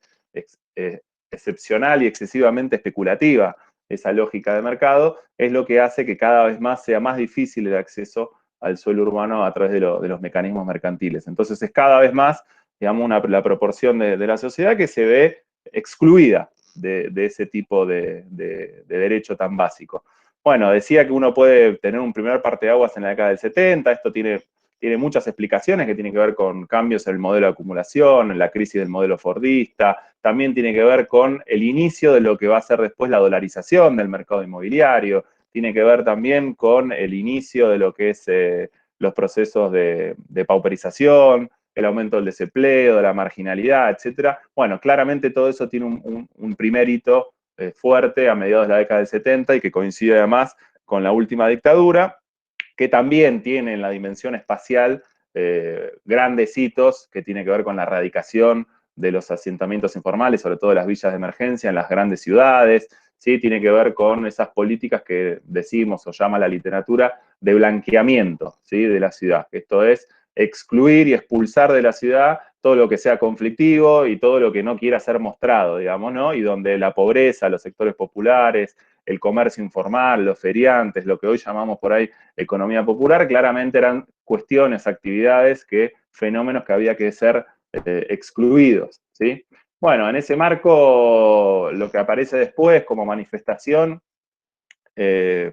C: excepcional y excesivamente especulativa, esa lógica de mercado, es lo que hace que cada vez más sea más difícil el acceso al suelo urbano a través de los mecanismos mercantiles. Entonces es cada vez más, digamos, la proporción de la sociedad que se ve excluida de ese tipo de derecho tan básico. Bueno, decía que uno puede tener un primer parteaguas en la década del 70, esto tiene muchas explicaciones que tienen que ver con cambios en el modelo de acumulación, en la crisis del modelo fordista, también tiene que ver con el inicio de lo que va a ser después la dolarización del mercado inmobiliario, tiene que ver también con el inicio de lo que es los procesos de pauperización, el aumento del desempleo, de la marginalidad, etcétera. Bueno, claramente todo eso tiene un primer hito fuerte a mediados de la década del 70 y que coincide además con la última dictadura, que también tiene en la dimensión espacial grandes hitos que tiene que ver con la erradicación de los asentamientos informales, sobre todo de las villas de emergencia en las grandes ciudades, ¿sí? Tiene que ver con esas políticas que decimos o llama la literatura de blanqueamiento, ¿sí? De la ciudad. Esto es excluir y expulsar de la ciudad todo lo que sea conflictivo y todo lo que no quiera ser mostrado, digamos, ¿no? Y donde la pobreza, los sectores populares, el comercio informal, los feriantes, lo que hoy llamamos por ahí economía popular, claramente eran cuestiones, actividades, fenómenos que había que ser excluidos, ¿sí? Bueno, en ese marco, lo que aparece después como manifestación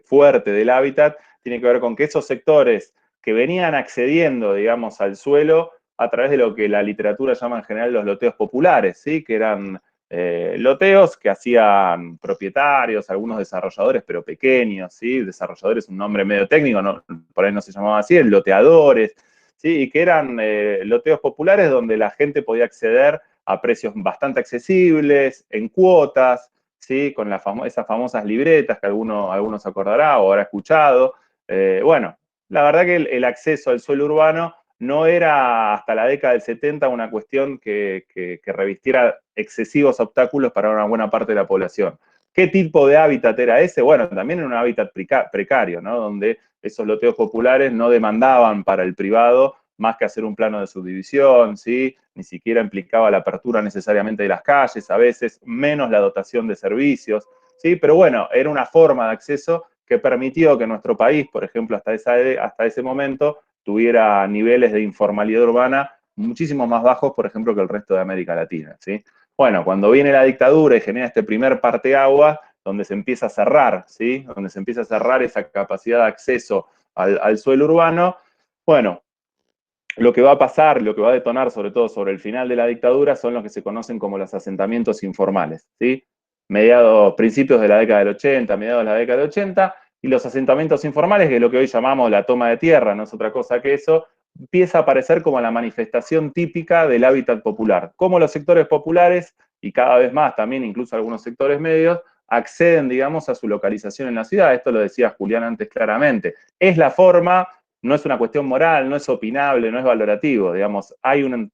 C: fuerte del hábitat tiene que ver con que esos sectores que venían accediendo, digamos, al suelo a través de lo que la literatura llama en general los loteos populares, ¿sí? Que eran loteos que hacían propietarios, algunos desarrolladores, pero pequeños, ¿sí? Desarrolladores es un nombre medio técnico, no, por ahí no se llamaba así, loteadores, ¿sí? Y que eran loteos populares donde la gente podía acceder a precios bastante accesibles, en cuotas, ¿sí? Con esas famosas libretas que algunos acordará o habrá escuchado. Bueno, la verdad que el acceso al suelo urbano no era hasta la década del 70 una cuestión que revistiera excesivos obstáculos para una buena parte de la población. ¿Qué tipo de hábitat era ese? Bueno, también era un hábitat precario, ¿no? Donde esos loteos populares no demandaban para el privado más que hacer un plano de subdivisión, ¿sí? Ni siquiera implicaba la apertura necesariamente de las calles, a veces menos la dotación de servicios, ¿sí? Pero bueno, era una forma de acceso que permitió que nuestro país, por ejemplo, hasta ese momento, tuviera niveles de informalidad urbana muchísimo más bajos, por ejemplo, que el resto de América Latina, ¿sí? Bueno, cuando viene la dictadura y genera este primer parteaguas, donde se empieza a cerrar, ¿sí? Donde se empieza a cerrar esa capacidad de acceso al suelo urbano, bueno, lo que va a pasar, lo que va a detonar, sobre todo sobre el final de la dictadura, son los que se conocen como los asentamientos informales, ¿sí? Principios de la década del 80, mediados de la década del 80, y los asentamientos informales, que es lo que hoy llamamos la toma de tierra, no es otra cosa que eso, empieza a aparecer como la manifestación típica del hábitat popular. Como los sectores populares, y cada vez más también incluso algunos sectores medios, acceden, digamos, a su localización en la ciudad. Esto lo decía Julián antes claramente. Es la forma, no es una cuestión moral, no es opinable, no es valorativo, digamos, hay una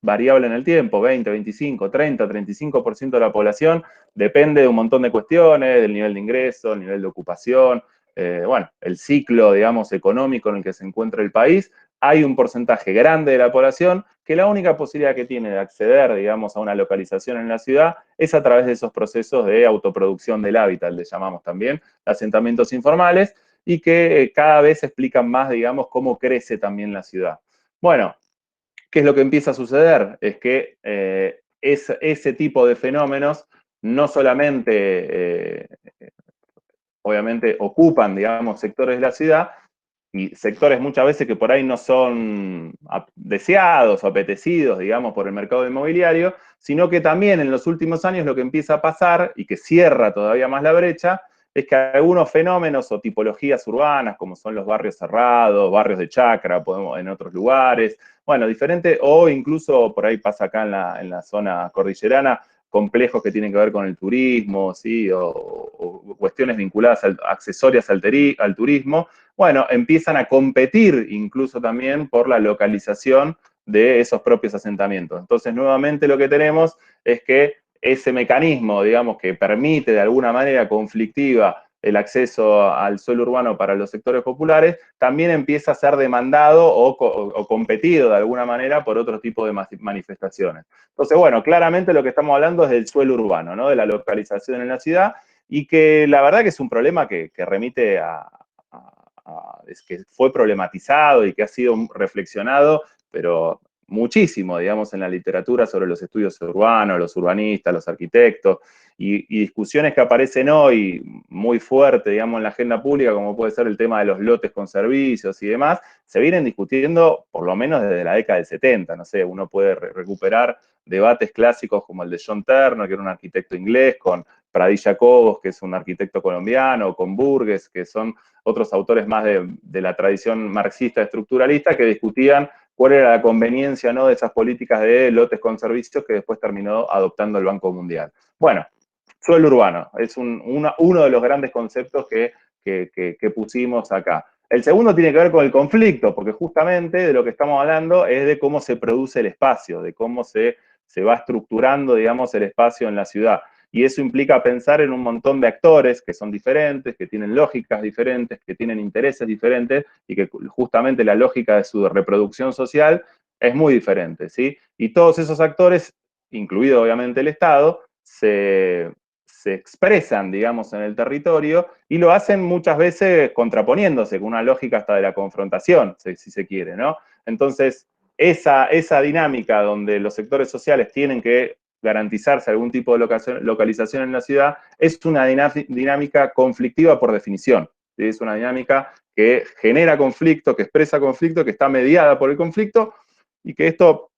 C: variable en el tiempo, 20, 25, 30, 35% de la población, depende de un montón de cuestiones, del nivel de ingreso, el nivel de ocupación, bueno, el ciclo, digamos, económico en el que se encuentra el país, hay un porcentaje grande de la población que la única posibilidad que tiene de acceder, digamos, a una localización en la ciudad es a través de esos procesos de autoproducción del hábitat, le llamamos también, asentamientos informales, y que cada vez explican más, digamos, cómo crece también la ciudad. Bueno, ¿qué es lo que empieza a suceder? Es que ese tipo de fenómenos no solamente, obviamente, ocupan, digamos, sectores de la ciudad, y sectores muchas veces que por ahí no son deseados o apetecidos, digamos, por el mercado inmobiliario, sino que también en los últimos años lo que empieza a pasar, y que cierra todavía más la brecha, es que algunos fenómenos o tipologías urbanas, como son los barrios cerrados, barrios de chacra, podemos, en otros lugares, bueno, diferentes, o incluso por ahí pasa acá en la zona cordillerana, complejos que tienen que ver con el turismo, ¿sí? O cuestiones vinculadas, accesorias al turismo, bueno, empiezan a competir incluso también por la localización de esos propios asentamientos. Entonces, nuevamente lo que tenemos es que ese mecanismo, digamos, que permite de alguna manera conflictiva el acceso al suelo urbano para los sectores populares, también empieza a ser demandado o competido de alguna manera por otro tipo de manifestaciones. Entonces, bueno, claramente lo que estamos hablando es del suelo urbano, ¿no? De la localización en la ciudad, y que la verdad que es un problema que remite es que fue problematizado y que ha sido reflexionado, pero muchísimo, digamos, en la literatura sobre los estudios urbanos, los urbanistas, los arquitectos, y discusiones que aparecen hoy muy fuerte, digamos, en la agenda pública, como puede ser el tema de los lotes con servicios y demás, se vienen discutiendo por lo menos desde la década del 70, no sé, uno puede recuperar debates clásicos como el de John Turner, que era un arquitecto inglés, con Pradilla Cobos, que es un arquitecto colombiano, con Burgess, que son otros autores más de la tradición marxista estructuralista, que discutían cuál era la conveniencia, ¿no?, de esas políticas de lotes con servicios que después terminó adoptando el Banco Mundial. Bueno, suelo urbano es uno de los grandes conceptos que pusimos acá. El segundo tiene que ver con el conflicto, porque justamente de lo que estamos hablando es de cómo se produce el espacio, de cómo se va estructurando, digamos, el espacio en la ciudad. Y eso implica pensar en un montón de actores que son diferentes, que tienen lógicas diferentes, que tienen intereses diferentes, y que justamente la lógica de su reproducción social es muy diferente, ¿sí? Y todos esos actores, incluido obviamente el Estado, se expresan, digamos, en el territorio, y lo hacen muchas veces contraponiéndose con una lógica hasta de la confrontación, si se quiere, ¿no? Entonces, esa dinámica donde los sectores sociales tienen que garantizarse algún tipo de localización en la ciudad, es una dinámica conflictiva por definición. ¿Sí? Es una dinámica que genera conflicto, que expresa conflicto, que está mediada por el conflicto, y que esto,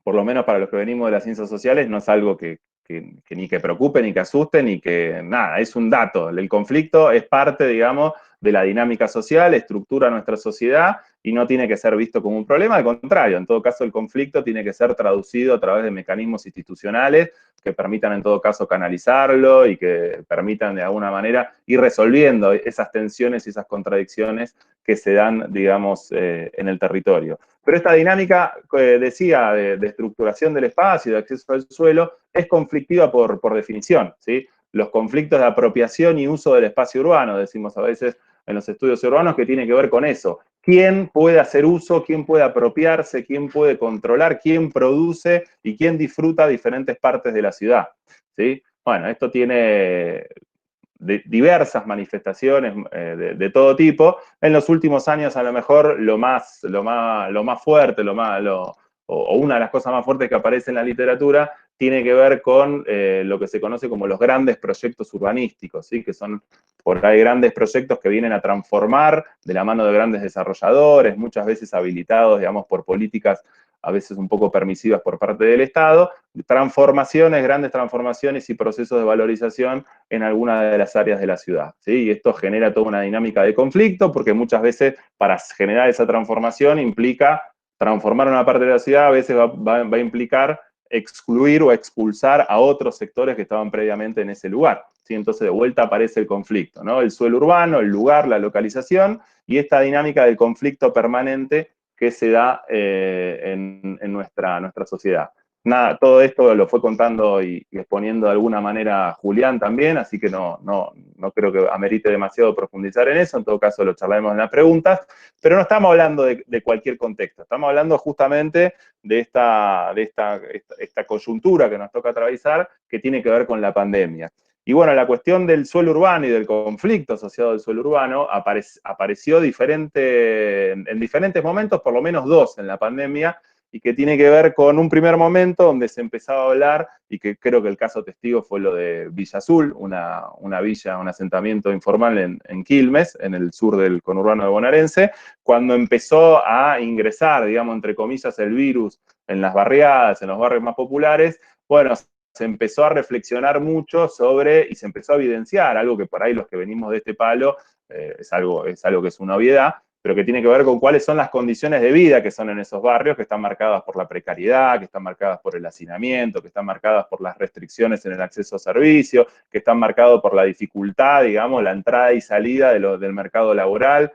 C: por lo menos para los que venimos de las ciencias sociales, no es algo que ni que preocupe, ni que asuste, ni que nada, es un dato. El conflicto es parte, digamos, de la dinámica social, estructura nuestra sociedad, y no tiene que ser visto como un problema, al contrario, en todo caso el conflicto tiene que ser traducido a través de mecanismos institucionales que permitan en todo caso canalizarlo y que permitan de alguna manera ir resolviendo esas tensiones y esas contradicciones que se dan, digamos, en el territorio. Pero esta dinámica, decía, de estructuración del espacio, de acceso al suelo, es conflictiva por definición, ¿sí? Los conflictos de apropiación y uso del espacio urbano, decimos a veces en los estudios urbanos, que tiene que ver con eso. ¿Quién puede hacer uso, quién puede apropiarse, quién puede controlar, quién produce y quién disfruta diferentes partes de la ciudad? ¿Sí? Bueno, esto tiene diversas manifestaciones de todo tipo. En los últimos años, a lo mejor, lo más fuerte, o una de las cosas más fuertes que aparece en la literatura, tiene que ver con lo que se conoce como los grandes proyectos urbanísticos, ¿sí? Que son por ahí grandes proyectos que vienen a transformar de la mano de grandes desarrolladores, muchas veces habilitados, digamos, por políticas a veces un poco permisivas por parte del Estado, transformaciones, grandes transformaciones y procesos de valorización en alguna de las áreas de la ciudad, ¿sí? Y esto genera toda una dinámica de conflicto, porque muchas veces para generar esa transformación implica transformar una parte de la ciudad, a veces va a implicar excluir o expulsar a otros sectores que estaban previamente en ese lugar, ¿sí? Entonces de vuelta aparece el conflicto, ¿no? El suelo urbano, el lugar, la localización, y esta dinámica del conflicto permanente que se da en nuestra sociedad. Nada, todo esto lo fue contando y exponiendo de alguna manera Julián también, así que no no creo que amerite demasiado profundizar en eso, en todo caso lo charlaremos en las preguntas, pero no estamos hablando de cualquier contexto, estamos hablando justamente de esta coyuntura que nos toca atravesar, que tiene que ver con la pandemia. Y bueno, la cuestión del suelo urbano y del conflicto asociado al suelo urbano apareció en diferentes momentos, por lo menos dos en la pandemia, y que tiene que ver con un primer momento donde se empezaba a hablar, y que creo que el caso testigo fue lo de Villa Azul, una villa, un asentamiento informal en Quilmes, en el sur del conurbano de bonaerense, cuando empezó a ingresar, digamos, entre comillas, el virus en las barriadas, en los barrios más populares. Bueno, se empezó a reflexionar mucho sobre, y se empezó a evidenciar, algo que por ahí los que venimos de este palo, es algo que es una obviedad, pero que tiene que ver con cuáles son las condiciones de vida que son en esos barrios, que están marcadas por la precariedad, que están marcadas por el hacinamiento, que están marcadas por las restricciones en el acceso a servicios, que están marcadas por la dificultad, digamos, la entrada y salida del mercado laboral,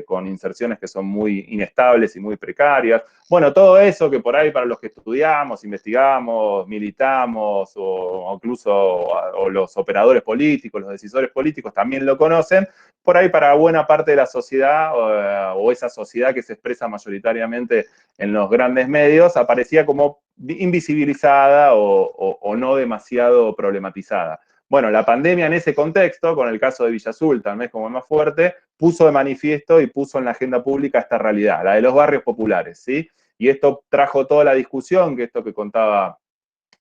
C: con inserciones que son muy inestables y muy precarias. Bueno, todo eso que por ahí para los que estudiamos, investigamos, militamos, o incluso o los operadores políticos, los decisores políticos también lo conocen, por ahí para buena parte de la sociedad, o esa sociedad que se expresa mayoritariamente en los grandes medios, aparecía como invisibilizada o no demasiado problematizada. Bueno, la pandemia en ese contexto, con el caso de Villa Azul, tal vez como el más fuerte, puso de manifiesto y puso en la agenda pública esta realidad, la de los barrios populares, ¿sí? Y esto trajo toda la discusión, que esto que contaba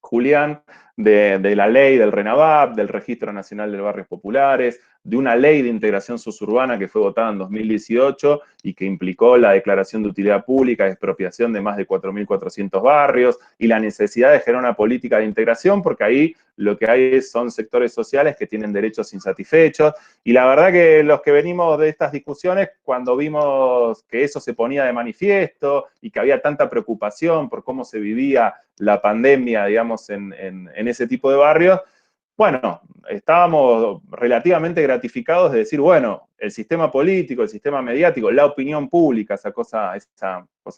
C: Julián, de la ley del RENAVAP, del Registro Nacional de Barrios Populares, de una ley de integración suburbana que fue votada en 2018 y que implicó la declaración de utilidad pública, expropiación de más de 4.400 barrios, y la necesidad de generar una política de integración, porque ahí lo que hay son sectores sociales que tienen derechos insatisfechos. Y la verdad que los que venimos de estas discusiones, cuando vimos que eso se ponía de manifiesto y que había tanta preocupación por cómo se vivía la pandemia, digamos, en ese tipo de barrios, bueno, estábamos relativamente gratificados de decir, bueno, el sistema político, el sistema mediático, la opinión pública, esa cosa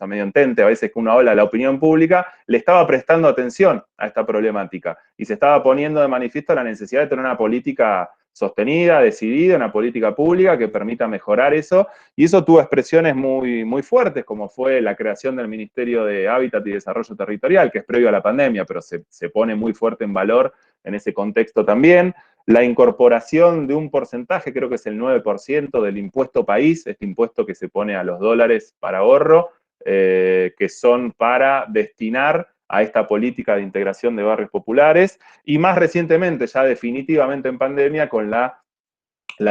C: medio entente a veces que uno habla de la opinión pública, le estaba prestando atención a esta problemática y se estaba poniendo de manifiesto la necesidad de tener una política sostenida, decidida, una política pública que permita mejorar eso, y eso tuvo expresiones muy, muy fuertes, como fue la creación del Ministerio de Hábitat y Desarrollo Territorial, que es previo a la pandemia, pero se pone muy fuerte en valor en ese contexto también. La incorporación de un porcentaje, creo que es el 9% del impuesto país, este impuesto que se pone a los dólares para ahorro, que son para destinar a esta política de integración de barrios populares, y más recientemente, ya definitivamente en pandemia, con la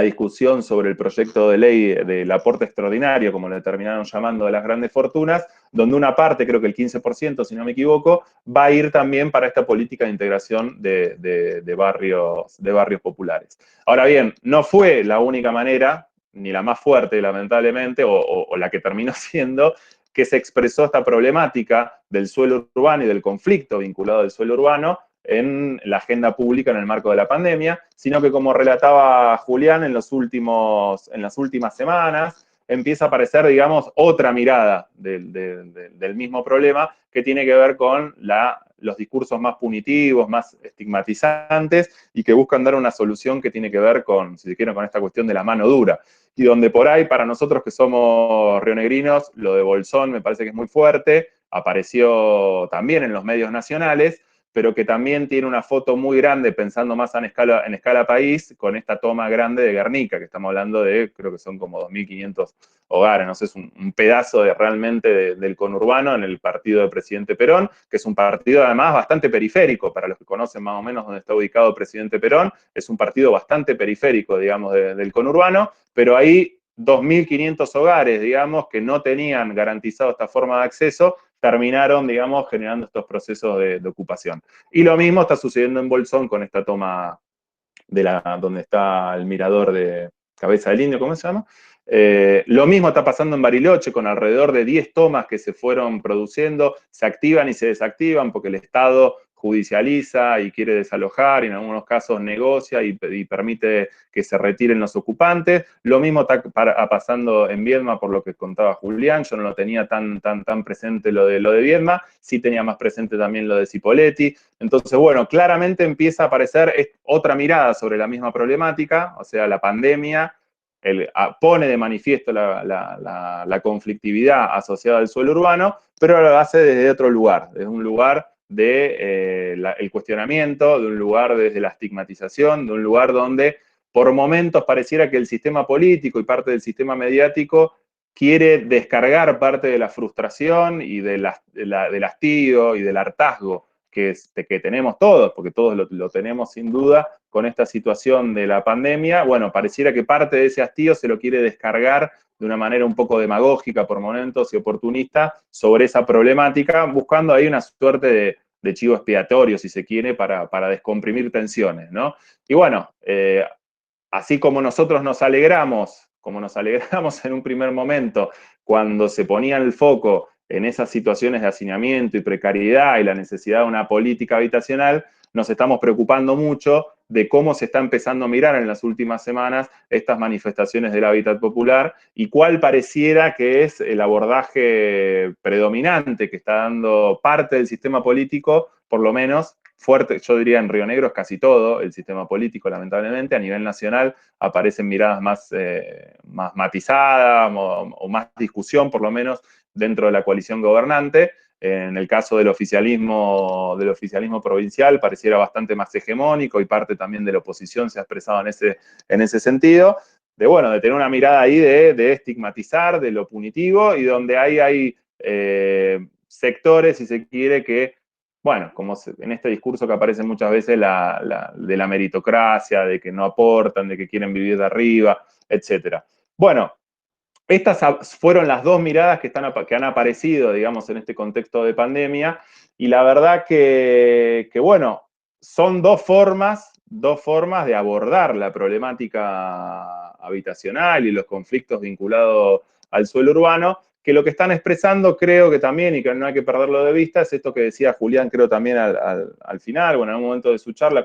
C: discusión sobre el proyecto de ley del aporte extraordinario, como le terminaron llamando, de las grandes fortunas, donde una parte, creo que el 15%, si no me equivoco, va a ir también para esta política de integración de barrios populares. Ahora bien, no fue la única manera, ni la más fuerte, lamentablemente, o la que terminó siendo, que se expresó esta problemática del suelo urbano y del conflicto vinculado al suelo urbano en la agenda pública en el marco de la pandemia, sino que, como relataba Julián, en las últimas semanas empieza a aparecer, digamos, otra mirada del mismo problema, que tiene que ver con los discursos más punitivos, más estigmatizantes, y que buscan dar una solución que tiene que ver con, si se quiere, con esta cuestión de la mano dura. Y donde por ahí, para nosotros que somos rionegrinos, lo de Bolsón me parece que es muy fuerte, apareció también en los medios nacionales, pero que también tiene una foto muy grande, pensando más en escala país, con esta toma grande de Guernica, que estamos hablando de, creo que son como 2.500 hogares, no sé, es un pedazo realmente del conurbano en el partido del presidente Perón, que es un partido además bastante periférico, para los que conocen más o menos dónde está ubicado el presidente Perón, es un partido bastante periférico, digamos, del conurbano, pero ahí 2.500 hogares, digamos, que no tenían garantizado esta forma de acceso, terminaron, digamos, generando estos procesos de ocupación. Y lo mismo está sucediendo en Bolsón con esta toma donde está el mirador de Cabeza del Indio, ¿cómo se llama? Lo mismo está pasando en Bariloche, con alrededor de 10 tomas que se fueron produciendo, se activan y se desactivan porque el Estado judicializa y quiere desalojar, y en algunos casos negocia y permite que se retiren los ocupantes. Lo mismo está pasando en Viedma, por lo que contaba Julián. Yo no lo tenía tan presente lo de Viedma, sí tenía más presente también lo de Cipolletti. Entonces, bueno, claramente empieza a aparecer otra mirada sobre la misma problemática, o sea, la pandemia pone de manifiesto la conflictividad asociada al suelo urbano, pero lo hace desde otro lugar, desde un lugar el cuestionamiento, de un lugar desde la estigmatización, de un lugar donde por momentos pareciera que el sistema político y parte del sistema mediático quiere descargar parte de la frustración y del hastío y del hartazgo que tenemos todos, porque todos lo tenemos sin duda, con esta situación de la pandemia. Bueno, pareciera que parte de ese hastío se lo quiere descargar de una manera un poco demagógica por momentos y oportunista sobre esa problemática, buscando ahí una suerte de chivo expiatorio, si se quiere, para descomprimir tensiones, ¿no? Y bueno, así como nosotros nos alegramos en un primer momento cuando se ponía el foco en esas situaciones de hacinamiento y precariedad y la necesidad de una política habitacional, nos estamos preocupando mucho de cómo se está empezando a mirar en las últimas semanas estas manifestaciones del hábitat popular y cuál pareciera que es el abordaje predominante que está dando parte del sistema político, por lo menos fuerte. Yo diría en Río Negro es casi todo el sistema político, lamentablemente. A nivel nacional aparecen miradas más matizadas o más discusión, por lo menos, dentro de la coalición gobernante. En el caso del oficialismo provincial pareciera bastante más hegemónico y parte también de la oposición se ha expresado en ese sentido, de tener una mirada ahí de estigmatizar, de lo punitivo, y donde hay sectores, si se quiere, que, bueno, como en este discurso que aparece muchas veces de la meritocracia, de que no aportan, de que quieren vivir de arriba, etc. Bueno, estas fueron las dos miradas que han aparecido, digamos, en este contexto de pandemia, y la verdad que bueno, son dos formas de abordar la problemática habitacional y los conflictos vinculados al suelo urbano, que lo que están expresando, creo que también, y que no hay que perderlo de vista, es esto que decía Julián, creo también al final, bueno, en un momento de su charla,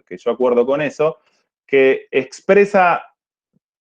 C: que yo acuerdo con eso, que expresa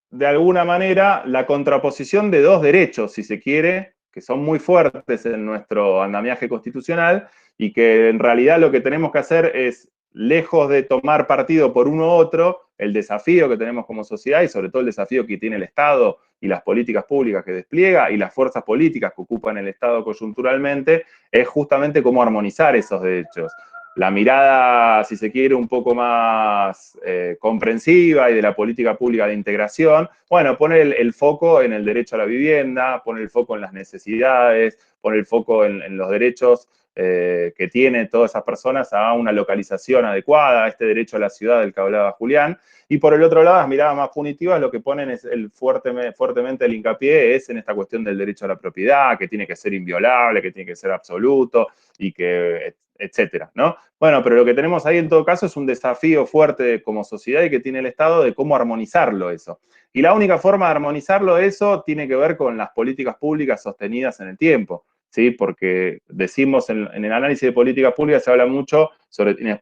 C: de alguna manera la contraposición de dos derechos, si se quiere, que son muy fuertes en nuestro andamiaje constitucional y que en realidad lo que tenemos que hacer es, lejos de tomar partido por uno u otro, el desafío que tenemos como sociedad y sobre todo el desafío que tiene el Estado y las políticas públicas que despliega y las fuerzas políticas que ocupan el Estado coyunturalmente, es justamente cómo armonizar esos derechos. La mirada, si se quiere, un poco más comprensiva y de la política pública de integración, bueno, pone el foco en el derecho a la vivienda, pone el foco en las necesidades, pone el foco en los derechos que tienen todas esas personas a una localización adecuada, a este derecho a la ciudad del que hablaba Julián. Y por el otro lado, las miradas más punitivas lo que ponen es fuertemente el hincapié es en esta cuestión del derecho a la propiedad, que tiene que ser inviolable, que tiene que ser absoluto, y que etcétera, ¿no? Bueno, pero lo que tenemos ahí en todo caso es un desafío fuerte como sociedad y que tiene el Estado de cómo armonizarlo eso. Y la única forma de armonizarlo eso tiene que ver con las políticas públicas sostenidas en el tiempo, ¿sí? Porque decimos en el análisis de políticas públicas se habla mucho,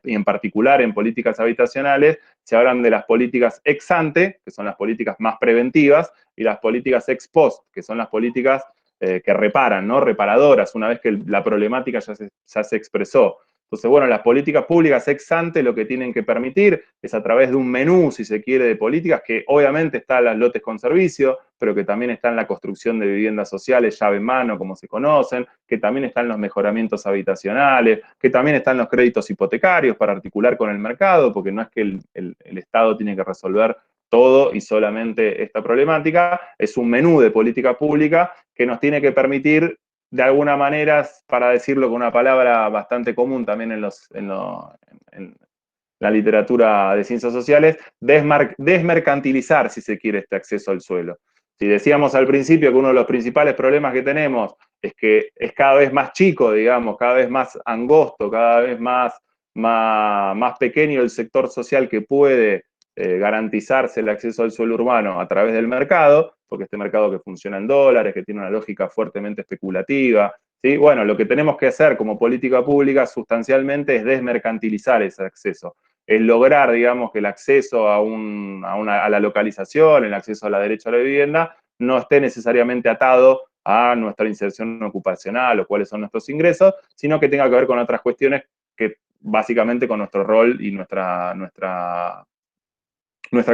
C: y en particular en políticas habitacionales, se hablan de las políticas ex ante, que son las políticas más preventivas, y las políticas ex post, que son las políticas que reparan, ¿no? Reparadoras, una vez que la problemática ya se expresó. Entonces, bueno, las políticas públicas ex ante lo que tienen que permitir es a través de un menú, si se quiere, de políticas, que obviamente está en los lotes con servicio, pero que también está en la construcción de viviendas sociales, llave en mano, como se conocen, que también están los mejoramientos habitacionales, que también están los créditos hipotecarios para articular con el mercado, porque no es que el Estado tiene que resolver todo y solamente esta problemática, es un menú de política pública que nos tiene que permitir, de alguna manera, para decirlo con una palabra bastante común también en la literatura de ciencias sociales, desmercantilizar, si se quiere, este acceso al suelo. Si decíamos al principio que uno de los principales problemas que tenemos es que es cada vez más chico, digamos, cada vez más angosto, cada vez más pequeño el sector social que puede garantizarse el acceso al suelo urbano a través del mercado, porque este mercado que funciona en dólares, que tiene una lógica fuertemente especulativa, ¿sí? Bueno, lo que tenemos que hacer como política pública sustancialmente es desmercantilizar ese acceso, es lograr, digamos, que el acceso a la localización, el acceso a la derecho a la vivienda, no esté necesariamente atado a nuestra inserción ocupacional o cuáles son nuestros ingresos, sino que tenga que ver con otras cuestiones que básicamente con nuestro rol y nuestra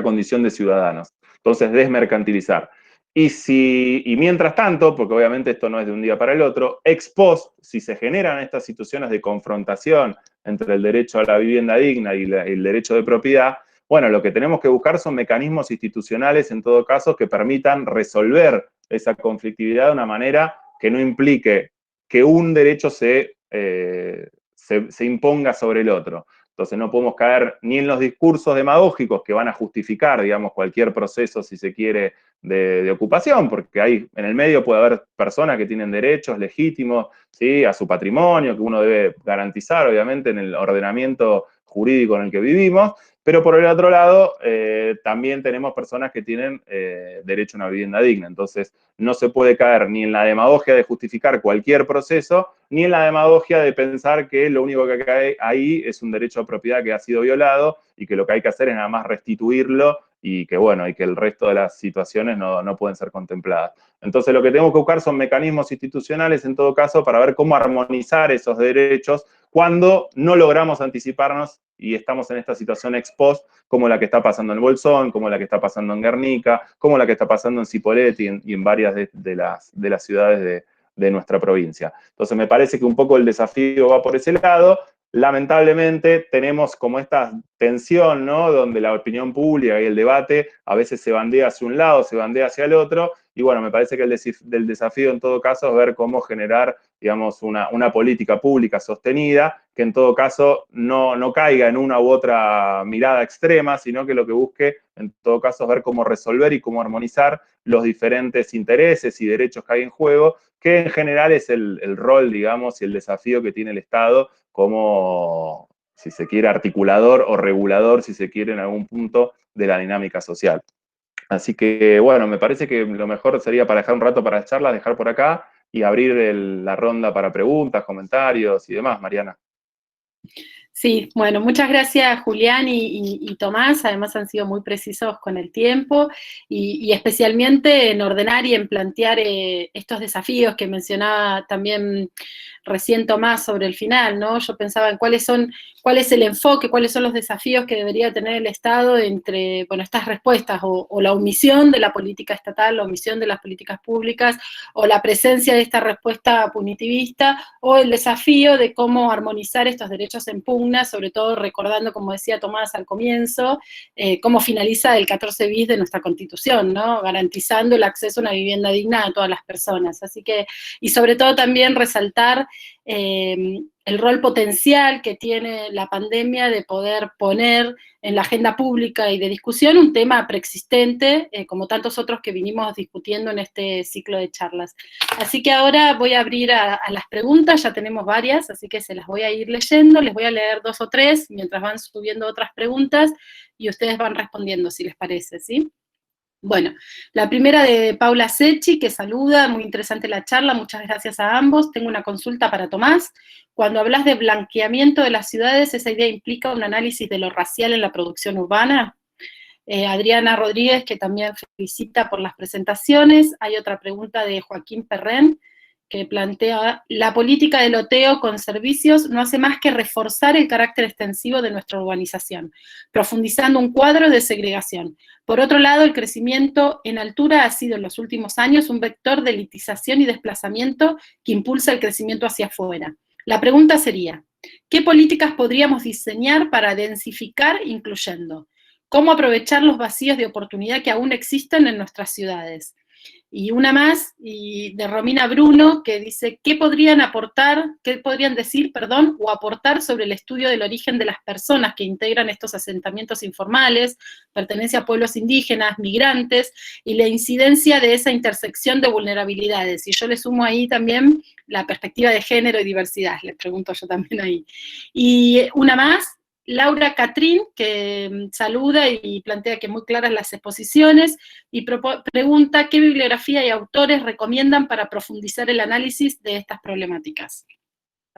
C: condición de ciudadanos. Entonces, desmercantilizar. Y mientras tanto, porque obviamente esto no es de un día para el otro, ex post, si se generan estas situaciones de confrontación entre el derecho a la vivienda digna y el derecho de propiedad, bueno, lo que tenemos que buscar son mecanismos institucionales, en todo caso, que permitan resolver esa conflictividad de una manera que no implique que un derecho se imponga sobre el otro. Entonces no podemos caer ni en los discursos demagógicos que van a justificar, digamos, cualquier proceso, si se quiere, de ocupación, porque ahí en el medio puede haber personas que tienen derechos legítimos, ¿sí?, a su patrimonio, que uno debe garantizar, obviamente, en el ordenamiento jurídico en el que vivimos, pero por el otro lado, también tenemos personas que tienen derecho a una vivienda digna. Entonces, no se puede caer ni en la demagogia de justificar cualquier proceso, ni en la demagogia de pensar que lo único que cae ahí es un derecho a propiedad que ha sido violado y que lo que hay que hacer es nada más restituirlo y que, bueno, y que el resto de las situaciones no pueden ser contempladas. Entonces, lo que tenemos que buscar son mecanismos institucionales, en todo caso, para ver cómo armonizar esos derechos cuando no logramos anticiparnos y estamos en esta situación ex post, como la que está pasando en Bolsón, como la que está pasando en Guernica, como la que está pasando en Cipolletti y en varias de las ciudades de nuestra provincia. Entonces me parece que un poco el desafío va por ese lado. Lamentablemente tenemos como esta tensión, ¿no?, donde la opinión pública y el debate a veces se bandea hacia un lado, se bandea hacia el otro, y bueno, me parece que el desafío en todo caso es ver cómo generar, digamos, una política pública sostenida, que en todo caso no caiga en una u otra mirada extrema, sino que lo que busque en todo caso es ver cómo resolver y cómo armonizar los diferentes intereses y derechos que hay en juego, que en general es el rol, digamos, y el desafío que tiene el Estado como, si se quiere, articulador o regulador, si se quiere, en algún punto de la dinámica social. Así que, bueno, me parece que lo mejor sería, para dejar un rato para las charlas, dejar por acá y abrir la ronda para preguntas, comentarios y demás, Mariana.
A: Sí, bueno, muchas gracias Julián y Tomás, además han sido muy precisos con el tiempo y especialmente en ordenar y en plantear estos desafíos que mencionaba también recién Tomás sobre el final, ¿no? Yo pensaba en cuál es el enfoque, cuáles son los desafíos que debería tener el Estado entre, bueno, estas respuestas, o la omisión de la política estatal, la omisión de las políticas públicas, o la presencia de esta respuesta punitivista, o el desafío de cómo armonizar estos derechos en pugna, sobre todo recordando, como decía Tomás al comienzo, cómo finaliza el 14 bis de nuestra Constitución, ¿no? Garantizando el acceso a una vivienda digna a todas las personas. Así que, y sobre todo también resaltar el rol potencial que tiene la pandemia de poder poner en la agenda pública y de discusión un tema preexistente, como tantos otros que vinimos discutiendo en este ciclo de charlas. Así que ahora voy a abrir a las preguntas, ya tenemos varias, así que se las voy a ir leyendo, les voy a leer 2 o 3, mientras van subiendo otras preguntas, y ustedes van respondiendo, si les parece, ¿sí? Bueno, la primera de Paula Secchi, que saluda, muy interesante la charla, muchas gracias a ambos. Tengo una consulta para Tomás. Cuando hablas de blanqueamiento de las ciudades, ¿esa idea implica un análisis de lo racial en la producción urbana? Adriana Rodríguez, que también felicita por las presentaciones. Hay otra pregunta de Joaquín Perren, que plantea, la política de loteo con servicios no hace más que reforzar el carácter extensivo de nuestra urbanización, profundizando un cuadro de segregación. Por otro lado, el crecimiento en altura ha sido en los últimos años un vector de elitización y desplazamiento que impulsa el crecimiento hacia afuera. La pregunta sería, ¿qué políticas podríamos diseñar para densificar incluyendo? ¿Cómo aprovechar los vacíos de oportunidad que aún existen en nuestras ciudades? Y una más, y de Romina Bruno, que dice, ¿qué podrían decir, o aportar sobre el estudio del origen de las personas que integran estos asentamientos informales, pertenencia a pueblos indígenas, migrantes, y la incidencia de esa intersección de vulnerabilidades? Y yo le sumo ahí también la perspectiva de género y diversidad, les pregunto yo también ahí. Y una más, Laura Catrín, que saluda y plantea que muy claras las exposiciones, y pregunta qué bibliografía y autores recomiendan para profundizar el análisis de estas problemáticas.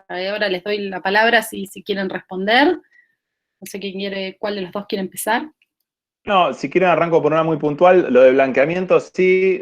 A: Ahora les doy la palabra si quieren responder. No sé cuál de los dos quiere empezar.
C: No, si quieren arranco por una muy puntual. Lo de blanqueamiento sí,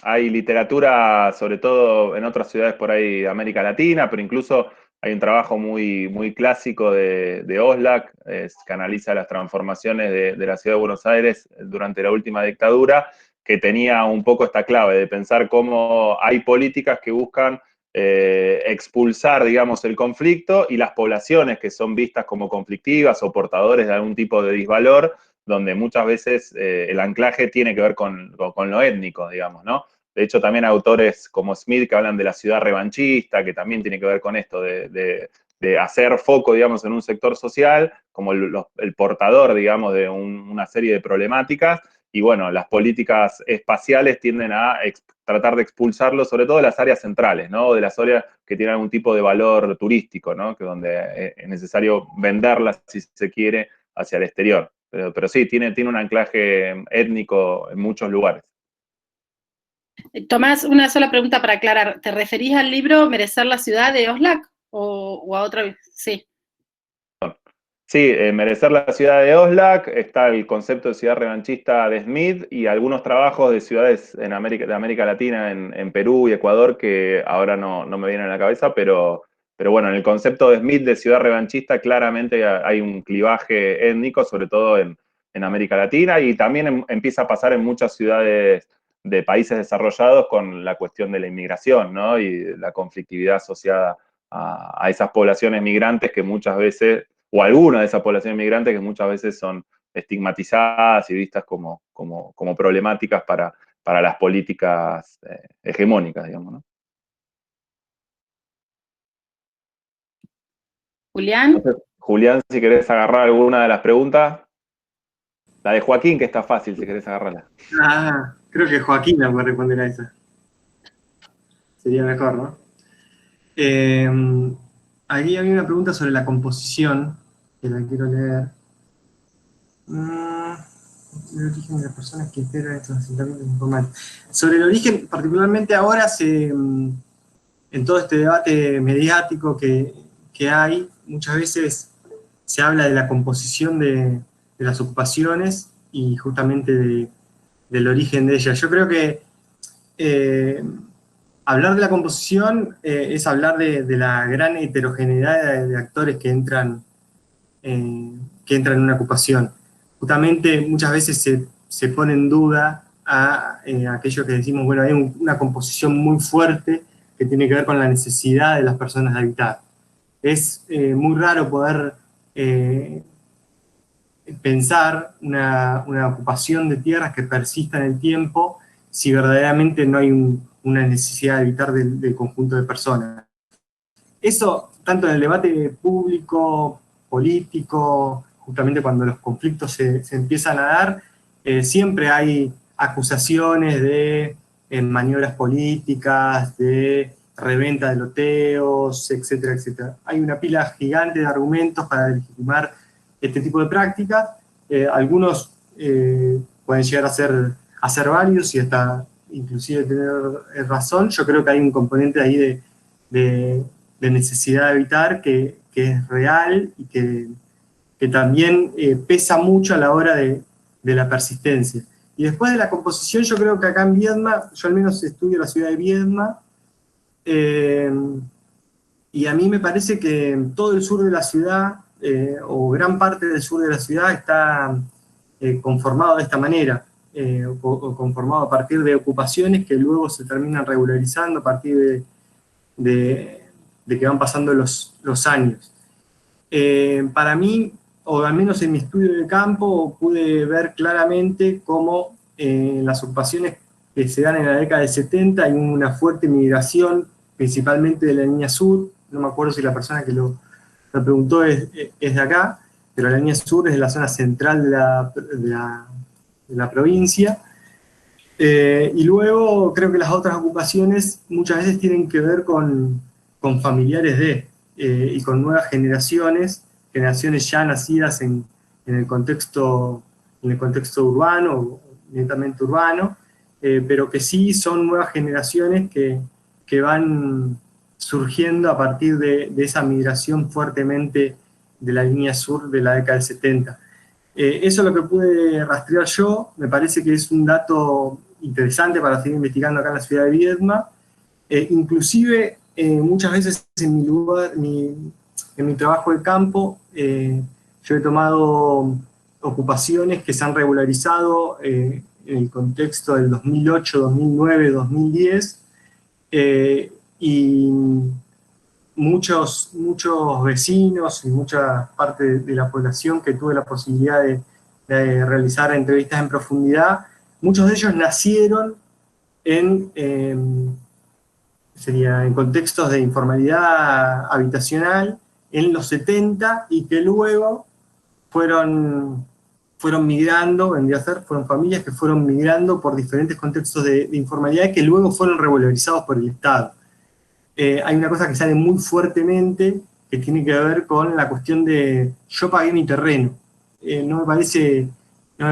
C: hay literatura, sobre todo en otras ciudades por ahí de América Latina, pero incluso hay un trabajo muy clásico de Oslak, que analiza las transformaciones de la ciudad de Buenos Aires durante la última dictadura, que tenía un poco esta clave de pensar cómo hay políticas que buscan expulsar, digamos, el conflicto, y las poblaciones que son vistas como conflictivas o portadores de algún tipo de disvalor, donde muchas veces el anclaje tiene que ver con lo étnico, digamos, ¿no? De hecho, también autores como Smith que hablan de la ciudad revanchista, que también tiene que ver con esto de hacer foco, digamos, en un sector social, como el portador, digamos, de una serie de problemáticas. Y bueno, las políticas espaciales tienden a tratar de expulsarlo, sobre todo de las áreas centrales, ¿no? De las áreas que tienen algún tipo de valor turístico, ¿no? Que donde es necesario venderlas, si se quiere, hacia el exterior. Pero sí, tiene un anclaje étnico en muchos lugares.
A: Tomás, una sola pregunta para aclarar. ¿Te referís al libro Merecer la ciudad de Oslak o a otra? Sí.
C: Sí, Merecer la ciudad de Oslak, está el concepto de ciudad revanchista de Smith y algunos trabajos de ciudades de América Latina, en Perú y Ecuador, que ahora no me vienen a la cabeza, pero bueno, en el concepto de Smith de ciudad revanchista claramente hay un clivaje étnico, sobre todo en América Latina, y también empieza a pasar en muchas ciudades de países desarrollados con la cuestión de la inmigración, ¿no? Y la conflictividad asociada a esas poblaciones migrantes que muchas veces, o alguna de esas poblaciones migrantes que muchas veces son estigmatizadas y vistas como problemáticas para las políticas hegemónicas, digamos, ¿no?
A: Julián.
C: Entonces, Julián, si querés agarrar alguna de las preguntas. La de Joaquín, que está fácil, si querés agarrarla.
B: Ah, creo que Joaquín la puede responder a esa. Sería mejor, ¿no? Aquí había una pregunta sobre la composición, que la quiero leer. El origen de las personas que integran estos asentamientos informales. Sobre el origen, particularmente ahora, en todo este debate mediático que hay, muchas veces se habla de la composición de las ocupaciones y justamente del origen de ellas. Yo creo que hablar de la composición es hablar de la gran heterogeneidad de actores que entran en una ocupación. Justamente muchas veces se pone en duda a aquello que decimos, bueno, hay una composición muy fuerte que tiene que ver con la necesidad de las personas de habitar. Es muy raro poder pensar una ocupación de tierras que persista en el tiempo si verdaderamente no hay una necesidad de habitar del conjunto de personas. Eso, tanto en el debate público, político, justamente cuando los conflictos se empiezan a dar, siempre hay acusaciones de maniobras políticas, de reventa de loteos, etcétera, etcétera. Hay una pila gigante de argumentos para legitimar este tipo de prácticas. Algunos pueden llegar a ser válidos y hasta inclusive tener razón. Yo creo que hay un componente ahí de necesidad de habitar que es real y que también pesa mucho a la hora de la persistencia. Y después de la composición, yo creo que acá en Viedma, yo al menos estudio la ciudad de Viedma, y a mí me parece que todo el sur de la ciudad, o gran parte del sur de la ciudad, está conformado de esta manera, o conformado a partir de ocupaciones que luego se terminan regularizando a partir de que van pasando los años. Para mí, o al menos en mi estudio de campo, pude ver claramente cómo en las ocupaciones que se dan en la década de 70 hay una fuerte migración, principalmente de la línea sur. No me acuerdo si la persona que lo preguntó es de acá, pero la línea sur es de la zona central de la provincia. Y luego creo que las otras ocupaciones muchas veces tienen que ver con familiares y con nuevas generaciones generaciones ya nacidas en el contexto urbano, netamente urbano, pero que sí son nuevas generaciones que van surgiendo a partir de esa migración fuertemente de la línea sur de la década del 70. Eso es lo que pude rastrear yo, me parece que es un dato interesante para seguir investigando acá en la ciudad de Viedma. Inclusive, muchas veces en en mi trabajo de campo, yo he tomado ocupaciones que se han regularizado en el contexto del 2008, 2009, 2010, y muchos vecinos y mucha parte de la población que tuve la posibilidad de realizar entrevistas en profundidad, muchos de ellos nacieron en, en contextos de informalidad habitacional en los 70 y que luego fueron migrando, vendría a ser, fueron familias que fueron migrando por diferentes contextos de informalidad y que luego fueron regularizados por el Estado. Hay una cosa que sale muy fuertemente que tiene que ver con la cuestión de yo pagué mi terreno. No me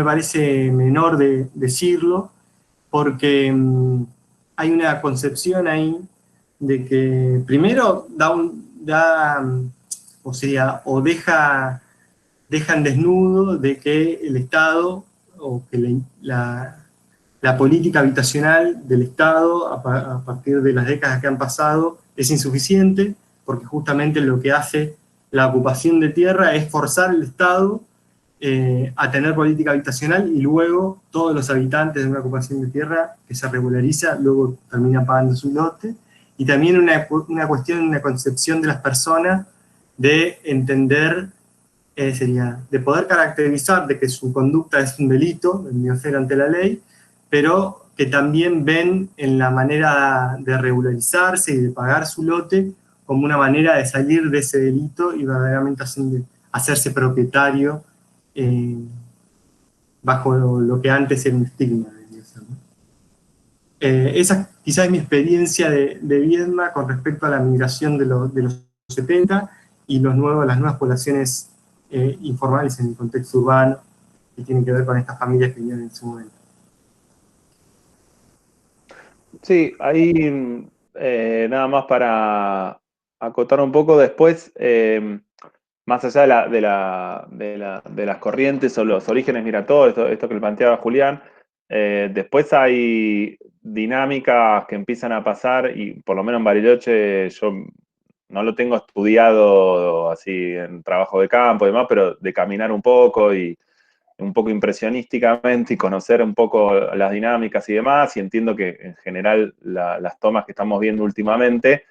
B: parece menor decirlo, porque hay una concepción ahí de que primero o sea, o dejan desnudo de que el Estado o que la política habitacional del Estado a partir de las décadas que han pasado es insuficiente, porque justamente lo que hace la ocupación de tierra es forzar al Estado a tener política habitacional y luego todos los habitantes de una ocupación de tierra que se regulariza, luego terminan pagando su lote. Y también una cuestión, una concepción de las personas de entender, de poder caracterizar de que su conducta es un delito, vendría a ser ante la ley, pero que también ven en la manera de regularizarse y de pagar su lote como una manera de salir de ese delito y verdaderamente hacerse propietario bajo lo que antes era un estigma. ¿No? Esa quizás es mi experiencia de Viedma con respecto a la migración de los 70 y las nuevas poblaciones informales en el contexto urbano que tienen que ver con estas familias que vivían en su momento.
C: Sí, ahí nada más para acotar un poco después, más allá de las corrientes o los orígenes migratorios, esto que le planteaba Julián, después hay dinámicas que empiezan a pasar, y por lo menos en Bariloche yo no lo tengo estudiado así en trabajo de campo y demás, pero de caminar un poco impresionísticamente y conocer un poco las dinámicas y demás, y entiendo que en general las tomas que estamos viendo últimamente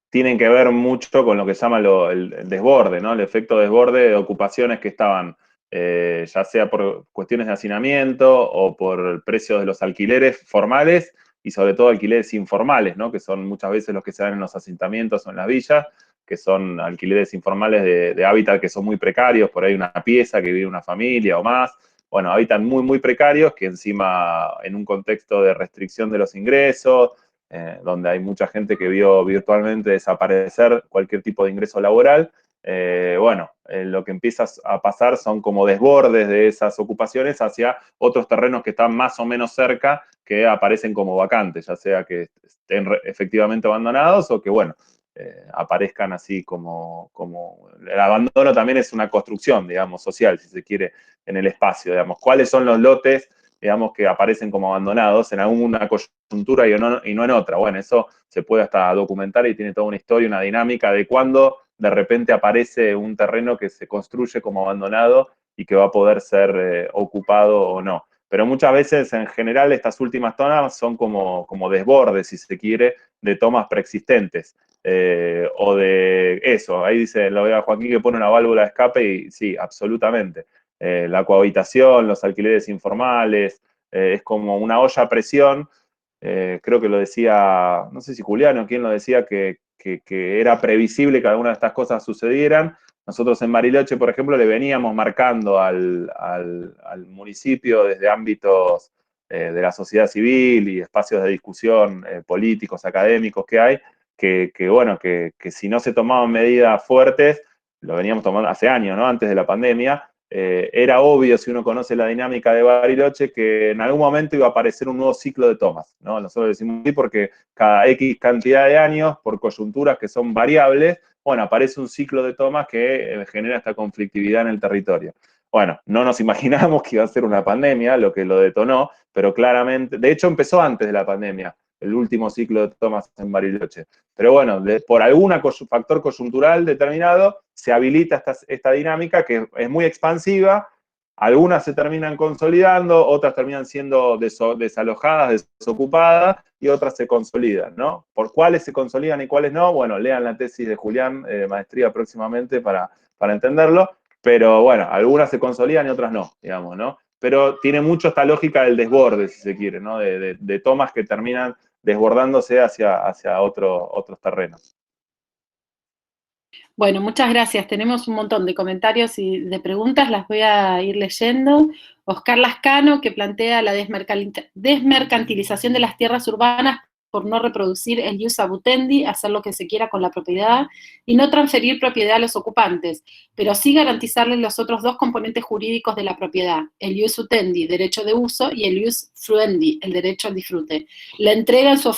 C: tienen que ver mucho con lo que se llama el desborde, ¿no? El efecto desborde de ocupaciones que estaban, ya sea por cuestiones de hacinamiento o por precios de los alquileres formales y sobre todo alquileres informales, ¿no? Que son muchas veces los que se dan en los asentamientos o en las villas, que son alquileres informales de hábitat que son muy precarios, por ahí una pieza que vive una familia o más. Bueno, hábitat muy, muy precarios que encima en un contexto de restricción de los ingresos, donde hay mucha gente que vio virtualmente desaparecer cualquier tipo de ingreso laboral, lo que empieza a pasar son como desbordes de esas ocupaciones hacia otros terrenos que están más o menos cerca, que aparecen como vacantes, ya sea que estén efectivamente abandonados o que, aparezcan así como el abandono también es una construcción, digamos, social, si se quiere, en el espacio, digamos. ¿Cuáles son los lotes, digamos, que aparecen como abandonados en alguna coyuntura y no en otra? Bueno, eso se puede hasta documentar y tiene toda una historia, una dinámica de cuándo de repente aparece un terreno que se construye como abandonado y que va a poder ser ocupado o no. Pero muchas veces, en general, estas últimas tomas son como desbordes, si se quiere, de tomas preexistentes. O de eso, ahí dice, lo veo a Joaquín que pone una válvula de escape y sí, absolutamente. La cohabitación, los alquileres informales, es como una olla a presión. Creo que lo decía, no sé si Julián o quién lo decía, que era previsible que alguna de estas cosas sucedieran. Nosotros en Bariloche, por ejemplo, le veníamos marcando al municipio desde ámbitos de la sociedad civil y espacios de discusión políticos, académicos que hay, que si no se tomaban medidas fuertes, lo veníamos tomando hace años, ¿no? Antes de la pandemia, era obvio, si uno conoce la dinámica de Bariloche, que en algún momento iba a aparecer un nuevo ciclo de tomas, ¿no? Nosotros decimos así porque cada X cantidad de años, por coyunturas que son variables, bueno, aparece un ciclo de tomas que genera esta conflictividad en el territorio. Bueno, no nos imaginábamos que iba a ser una pandemia lo que lo detonó, pero claramente, de hecho empezó antes de la pandemia, el último ciclo de tomas en Bariloche. Pero bueno, por algún factor coyuntural determinado, se habilita esta dinámica que es muy expansiva. Algunas se terminan consolidando, otras terminan siendo desalojadas, desocupadas, y otras se consolidan, ¿no? ¿Por cuáles se consolidan y cuáles no? Bueno, lean la tesis de Julián, maestría próximamente, para entenderlo. Pero bueno, algunas se consolidan y otras no, digamos, ¿no? Pero tiene mucho esta lógica del desborde, si se quiere, ¿no? De tomas que terminan desbordándose hacia otros terrenos.
A: Bueno, muchas gracias. Tenemos un montón de comentarios y de preguntas, las voy a ir leyendo. Oscar Lascano, que plantea la desmercantilización de las tierras urbanas por no reproducir el ius abutendi, hacer lo que se quiera con la propiedad y no transferir propiedad a los ocupantes, pero sí garantizarles los otros dos componentes jurídicos de la propiedad, el ius utendi, derecho de uso, y el ius fruendi, el derecho al disfrute. La entrega en su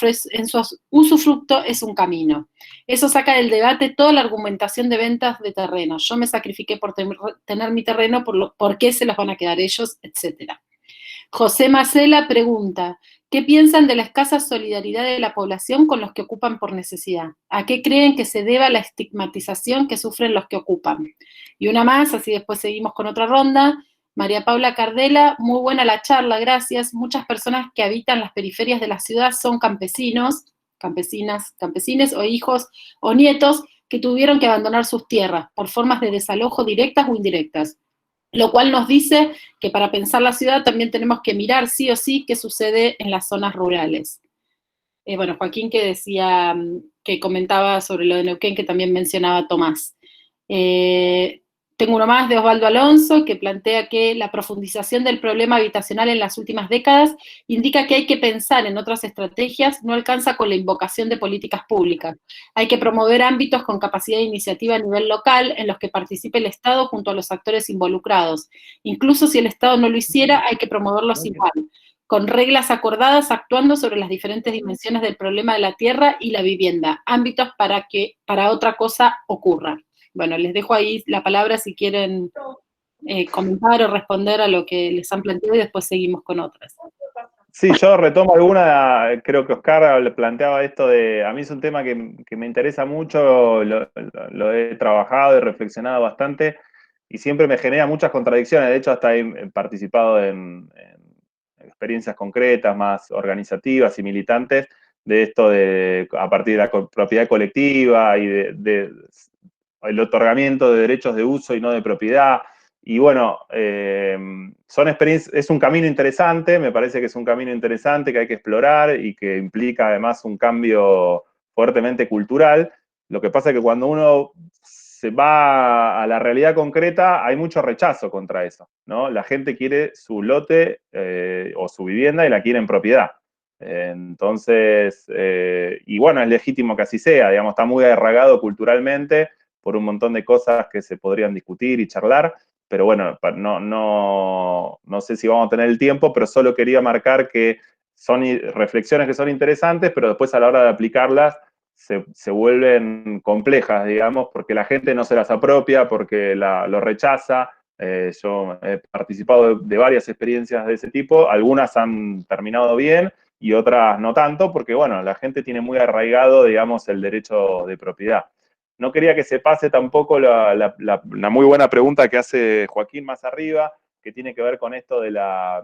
A: usufructo es un camino. Eso saca del debate toda la argumentación de ventas de terreno. Yo me sacrifiqué por tener mi terreno, ¿por qué se los van a quedar ellos? Etcétera. José Macela pregunta, ¿qué piensan de la escasa solidaridad de la población con los que ocupan por necesidad? ¿A qué creen que se deba la estigmatización que sufren los que ocupan? Y una más, así después seguimos con otra ronda. María Paula Cardela, muy buena la charla, gracias. Muchas personas que habitan las periferias de la ciudad son campesinos, campesinas, campesines o hijos o nietos que tuvieron que abandonar sus tierras por formas de desalojo directas o indirectas. Lo cual nos dice que para pensar la ciudad también tenemos que mirar sí o sí qué sucede en las zonas rurales. Bueno, Joaquín que decía, que comentaba sobre lo de Neuquén, que también mencionaba Tomás. Tengo uno más de Osvaldo Alonso, que plantea que la profundización del problema habitacional en las últimas décadas indica que hay que pensar en otras estrategias, no alcanza con la invocación de políticas públicas. Hay que promover ámbitos con capacidad de iniciativa a nivel local en los que participe el Estado junto a los actores involucrados. Incluso si el Estado no lo hiciera, hay que promoverlos igual, con reglas acordadas actuando sobre las diferentes dimensiones del problema de la tierra y la vivienda, ámbitos para que para otra cosa ocurra. Bueno, les dejo ahí la palabra si quieren comentar o responder a lo que les han planteado y después seguimos con otras.
C: Sí, yo retomo alguna, creo que Oscar planteaba esto de, a mí es un tema que me interesa mucho, lo he trabajado y reflexionado bastante y siempre me genera muchas contradicciones, de hecho hasta he participado en experiencias concretas, más organizativas y militantes, de esto de, a partir de la propiedad colectiva y el otorgamiento de derechos de uso y no de propiedad. Y bueno, son experiencias, es un camino interesante, me parece que es un camino interesante que hay que explorar y que implica además un cambio fuertemente cultural. Lo que pasa es que cuando uno se va a la realidad concreta, hay mucho rechazo contra eso, ¿no? La gente quiere su lote o su vivienda y la quiere en propiedad. Entonces, y bueno, es legítimo que así sea, digamos, está muy arraigado culturalmente por un montón de cosas que se podrían discutir y charlar, pero bueno, no sé si vamos a tener el tiempo, pero solo quería marcar que son reflexiones que son interesantes, pero después a la hora de aplicarlas se vuelven complejas, digamos, porque la gente no se las apropia, porque lo rechaza. Yo he participado de varias experiencias de ese tipo, algunas han terminado bien y otras no tanto, porque bueno, la gente tiene muy arraigado, digamos, el derecho de propiedad. No quería que se pase tampoco la muy buena pregunta que hace Joaquín más arriba, que tiene que ver con esto de la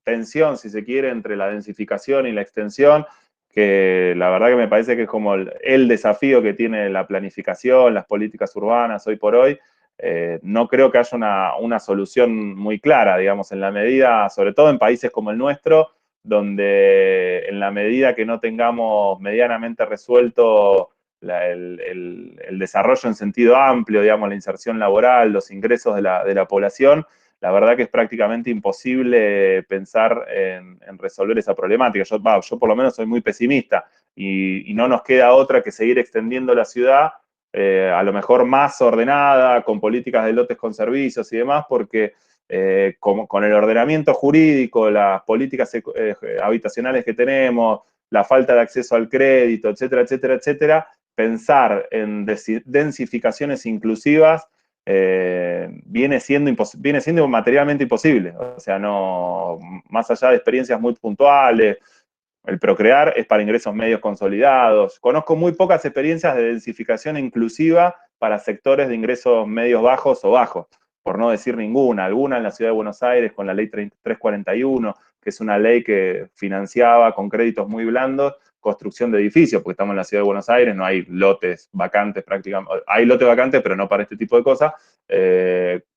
C: tensión, si se quiere, entre la densificación y la extensión, que la verdad que me parece que es como el desafío que tiene la planificación, las políticas urbanas hoy por hoy. No creo que haya una solución muy clara, digamos, en la medida, sobre todo en países como el nuestro, donde en la medida que no tengamos medianamente resuelto el desarrollo en sentido amplio, digamos, la inserción laboral, los ingresos de la población, la verdad que es prácticamente imposible pensar en resolver esa problemática. Yo por lo menos soy muy pesimista y no nos queda otra que seguir extendiendo la ciudad a lo mejor más ordenada, con políticas de lotes con servicios y demás, porque con el ordenamiento jurídico, las políticas habitacionales que tenemos, la falta de acceso al crédito, etcétera, etcétera, etcétera, pensar en densificaciones inclusivas viene siendo materialmente imposible. O sea, no, más allá de experiencias muy puntuales, el procrear es para ingresos medios consolidados. Conozco muy pocas experiencias de densificación inclusiva para sectores de ingresos medios bajos o bajos, por no decir ninguna. Alguna en la Ciudad de Buenos Aires con la ley 341, que es una ley que financiaba con créditos muy blandos construcción de edificios, porque estamos en la Ciudad de Buenos Aires, no hay lotes vacantes prácticamente, hay lotes vacantes, pero no para este tipo de cosas.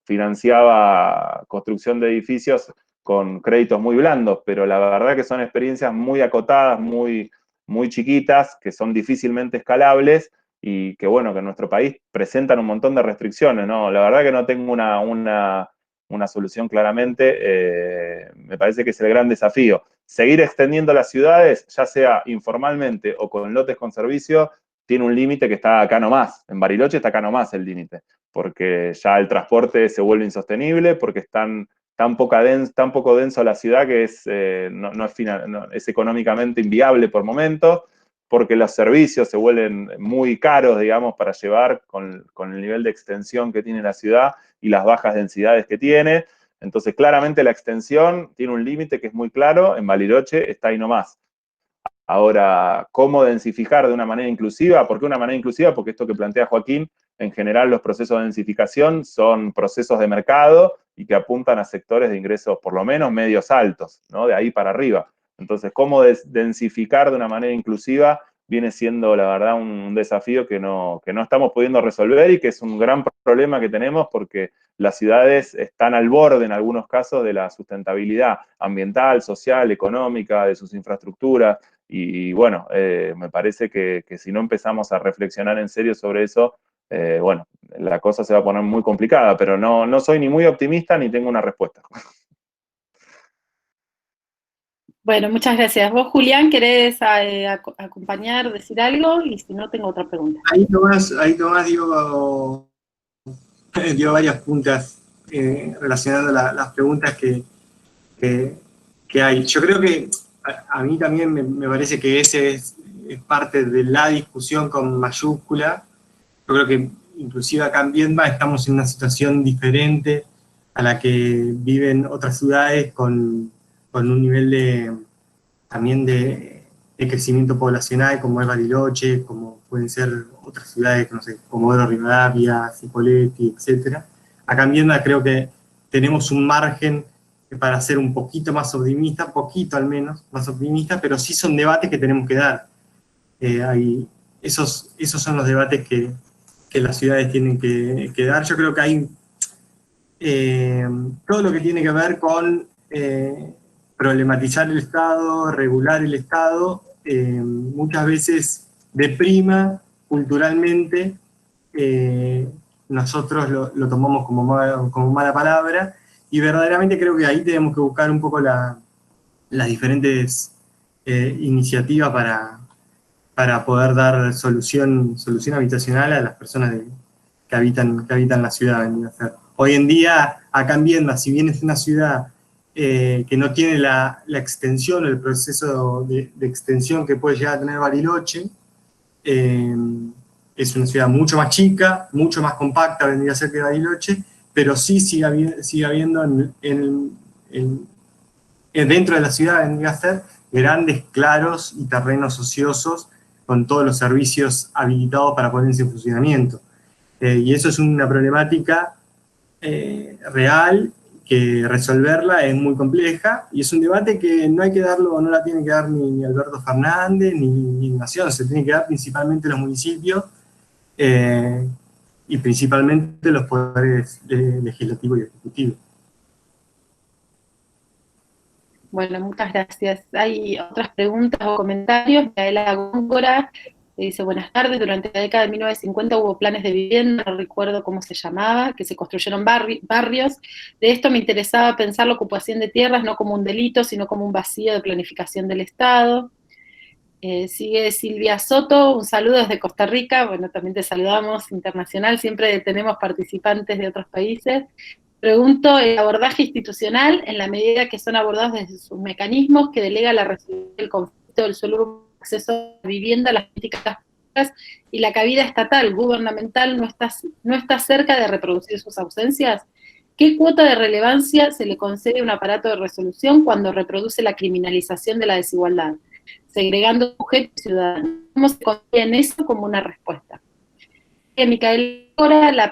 C: Financiaba construcción de edificios con créditos muy blandos, pero la verdad que son experiencias muy acotadas, muy, muy chiquitas, que son difícilmente escalables y que, bueno, que en nuestro país presentan un montón de restricciones, ¿no? La verdad que no tengo una solución claramente, me parece que es el gran desafío. Seguir extendiendo las ciudades, ya sea informalmente o con lotes con servicio, tiene un límite que está acá nomás. En Bariloche está acá nomás el límite, porque ya el transporte se vuelve insostenible, porque están tan poco denso la ciudad que es económicamente inviable por momentos, porque los servicios se vuelven muy caros, digamos, para llevar con el nivel de extensión que tiene la ciudad y las bajas densidades que tiene. Entonces, claramente la extensión tiene un límite que es muy claro, en Bariloche está ahí nomás. Ahora, ¿cómo densificar de una manera inclusiva? ¿Por qué una manera inclusiva? Porque esto que plantea Joaquín, en general los procesos de densificación son procesos de mercado y que apuntan a sectores de ingresos por lo menos medios altos, ¿no? De ahí para arriba. Entonces, ¿cómo densificar de una manera inclusiva? Viene siendo, la verdad, un desafío que no estamos pudiendo resolver y que es un gran problema que tenemos porque las ciudades están al borde, en algunos casos, de la sustentabilidad ambiental, social, económica, de sus infraestructuras. Y bueno, me parece que si no empezamos a reflexionar en serio sobre eso, bueno, la cosa se va a poner muy complicada, pero no soy ni muy optimista ni tengo una respuesta.
A: Bueno, muchas gracias. Vos, Julián, ¿querés acompañar, decir algo? Y si no, tengo otra pregunta.
B: Ahí Tomás dio varias puntas relacionando las preguntas que hay. Yo creo que a mí también me parece que ese es parte de la discusión con mayúscula. Yo creo que inclusive acá en Viedma estamos en una situación diferente a la que viven otras ciudades con un nivel también de crecimiento poblacional, como es Bariloche, como pueden ser otras ciudades, no sé, Comodoro Rivadavia, Cipolletti, etc. Acá en Viedma creo que tenemos un margen para ser un poquito más optimista, poquito al menos, más optimista, pero sí son debates que tenemos que dar. Esos son los debates que las ciudades tienen que dar. Yo creo que hay todo lo que tiene que ver con problematizar el Estado, regular el Estado, muchas veces deprima culturalmente, nosotros lo tomamos como mala palabra, y verdaderamente creo que ahí tenemos que buscar un poco las diferentes iniciativas para poder dar solución habitacional a las personas que habitan la ciudad. Hoy en día, acá en Viedma, si bien es una ciudad que no tiene la extensión, el proceso de extensión que puede llegar a tener Bariloche, es una ciudad mucho más chica, mucho más compacta vendría a ser que Bariloche, pero sí sigue habiendo dentro de la ciudad vendría a ser grandes claros y terrenos ociosos con todos los servicios habilitados para ponerse en funcionamiento. Y eso es una problemática real, que resolverla es muy compleja, y es un debate que no hay que darlo, no la tiene que dar ni Alberto Fernández, ni Nación, se tiene que dar principalmente los municipios, y principalmente los poderes legislativo y ejecutivo.
A: Bueno, muchas gracias. Hay otras preguntas o comentarios. Micaela Góngora dice, buenas tardes, durante la década de 1950 hubo planes de vivienda, no recuerdo cómo se llamaba, que se construyeron barrios. De esto me interesaba pensar la ocupación de tierras no como un delito, sino como un vacío de planificación del Estado. Sigue Silvia Soto, un saludo desde Costa Rica, bueno, también te saludamos, internacional, siempre tenemos participantes de otros países. Pregunto, el abordaje institucional, en la medida que son abordados desde sus mecanismos, que delega la resolución del conflicto del suelo urbano, acceso a la vivienda, las políticas públicas y la cabida estatal, gubernamental, no está cerca de reproducir sus ausencias. ¿Qué cuota de relevancia se le concede a un aparato de resolución cuando reproduce la criminalización de la desigualdad, segregando sujetos y ciudadanos? ¿Cómo se consigue en eso como una respuesta? Micael Cora, la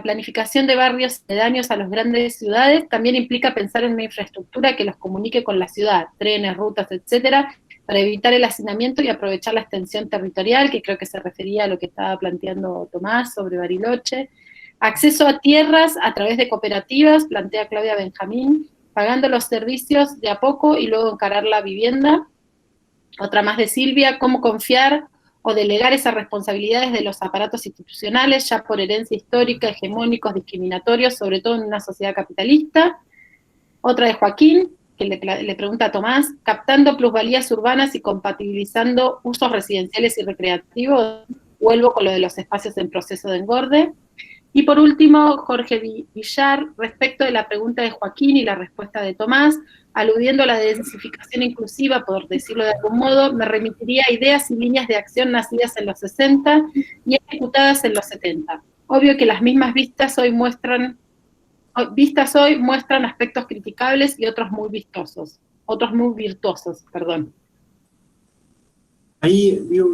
A: planificación de barrios aledaños a las grandes ciudades también implica pensar en una infraestructura que los comunique con la ciudad, trenes, rutas, etcétera, para evitar el hacinamiento y aprovechar la extensión territorial, que creo que se refería a lo que estaba planteando Tomás sobre Bariloche. Acceso a tierras a través de cooperativas, plantea Claudia Benjamín, pagando los servicios de a poco y luego encarar la vivienda. Otra más de Silvia, cómo confiar o delegar esas responsabilidades de los aparatos institucionales, ya por herencia histórica, hegemónicos, discriminatorios, sobre todo en una sociedad capitalista. Otra de Joaquín, que le pregunta a Tomás, captando plusvalías urbanas y compatibilizando usos residenciales y recreativos. Vuelvo con lo de los espacios en proceso de engorde. Y por último, Jorge Villar, respecto de la pregunta de Joaquín y la respuesta de Tomás, aludiendo a la densificación inclusiva, por decirlo de algún modo, me remitiría a ideas y líneas de acción nacidas en los 60 y ejecutadas en los 70. Obvio que las mismas vistas hoy muestran aspectos criticables y otros muy virtuosos, perdón.
B: Ahí digo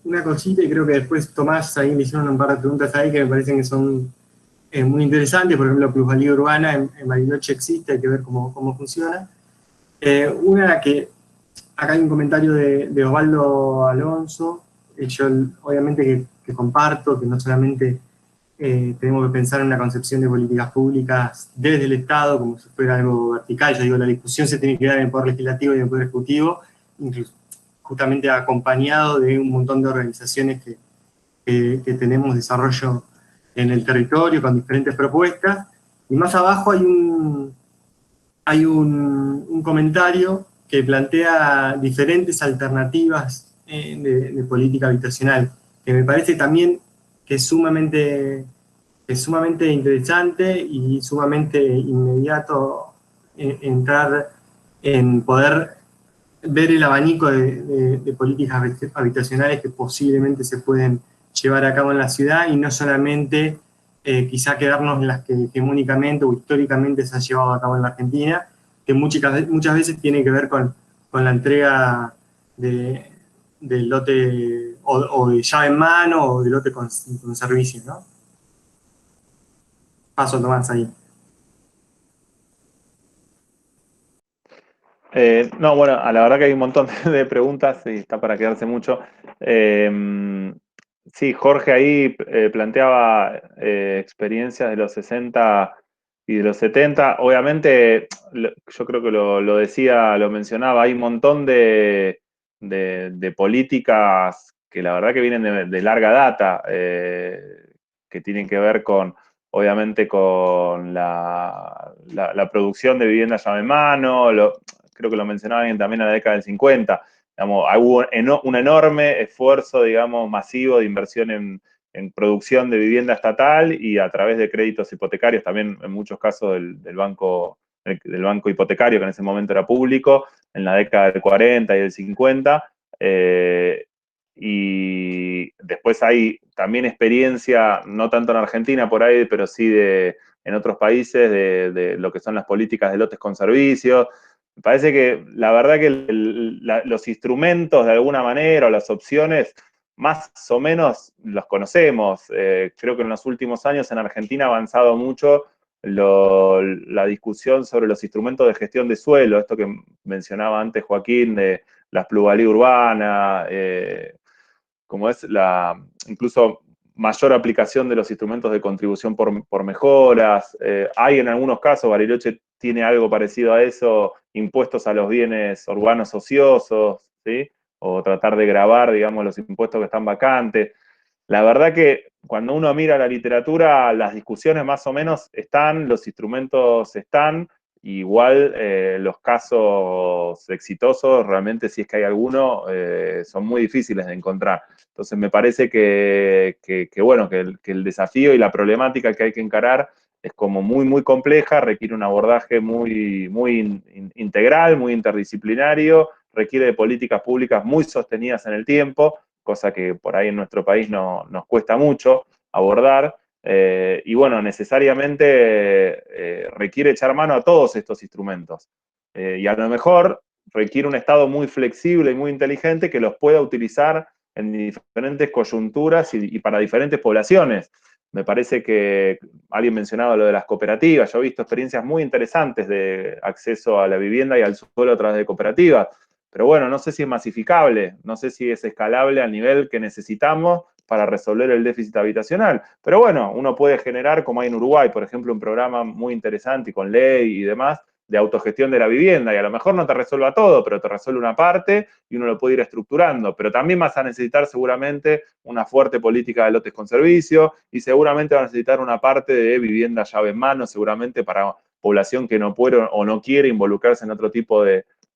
B: una cosita y creo que después Tomás ahí me hicieron un par de preguntas ahí que me parecen que son muy interesantes. Por ejemplo, plusvalía urbana en Bariloche existe, hay que ver cómo funciona. Una que acá hay un comentario de Osvaldo Alonso, yo obviamente que comparto, que no solamente tenemos que pensar en una concepción de políticas públicas desde el Estado como si fuera algo vertical. Yo digo, la discusión se tiene que dar en el Poder Legislativo y en el Poder Ejecutivo, incluso justamente acompañado de un montón de organizaciones que tenemos desarrollo en el territorio con diferentes propuestas. Y más abajo hay un comentario que plantea diferentes alternativas de política habitacional, que me parece también que es sumamente interesante y sumamente inmediato entrar en poder ver el abanico de políticas habitacionales que posiblemente se pueden llevar a cabo en la ciudad y no solamente quizá quedarnos en las que hegemónicamente o históricamente se han llevado a cabo en la Argentina, que muchas veces tiene que ver con la entrega del lote o de llave en mano o de lote con servicio, ¿no? Paso, Tomás, ahí.
C: No, bueno, a la verdad que hay un montón de preguntas y está para quedarse mucho. Sí, Jorge ahí planteaba experiencias de los 60 y de los 70. Obviamente, yo creo que lo mencionaba, hay un montón de políticas que la verdad que vienen de larga data, que tienen que ver con, obviamente, con la producción de vivienda llave en mano, creo que lo mencionaban también en la década del 50. Digamos, hubo un enorme esfuerzo, digamos, masivo de inversión en producción de vivienda estatal y a través de créditos hipotecarios, también en muchos casos del banco hipotecario, que en ese momento era público, en la década del 40 y del 50. Y después hay también experiencia, no tanto en Argentina por ahí, pero sí en otros países, de lo que son las políticas de lotes con servicios. Me parece que la verdad que los instrumentos de alguna manera o las opciones más o menos los conocemos. Creo que en los últimos años en Argentina ha avanzado mucho la discusión sobre los instrumentos de gestión de suelo, esto que mencionaba antes Joaquín, de la plusvalía urbana, como es incluso mayor aplicación de los instrumentos de contribución por mejoras. Hay en algunos casos, Bariloche tiene algo parecido a eso, impuestos a los bienes urbanos ociosos, ¿sí? O tratar de gravar, digamos, los impuestos que están vacantes. La verdad que cuando uno mira la literatura, las discusiones más o menos están, los instrumentos están, igual los casos exitosos, realmente si es que hay alguno, son muy difíciles de encontrar. Entonces me parece bueno, que el desafío y la problemática que hay que encarar es como muy compleja, requiere un abordaje muy integral, muy interdisciplinario, requiere de políticas públicas muy sostenidas en el tiempo, cosa que por ahí en nuestro país nos cuesta mucho abordar. Y bueno, necesariamente requiere echar mano a todos estos instrumentos. Y a lo mejor requiere un Estado muy flexible y muy inteligente que los pueda utilizar en diferentes coyunturas y para diferentes poblaciones. Me parece que alguien mencionaba lo de las cooperativas. Yo he visto experiencias muy interesantes de acceso a la vivienda y al suelo a través de cooperativas. Pero bueno, no sé si es masificable, no sé si es escalable al nivel que necesitamos para resolver el déficit habitacional. Pero bueno, uno puede generar, como hay en Uruguay, por ejemplo, un programa muy interesante y con ley y demás, de autogestión de la vivienda, y a lo mejor no te resuelva todo, pero te resuelve una parte y uno lo puede ir estructurando. Pero también vas a necesitar seguramente una fuerte política de lotes con servicio y seguramente vas a necesitar una parte de vivienda llave en mano, seguramente para población que no puede o no quiere involucrarse en otro tipo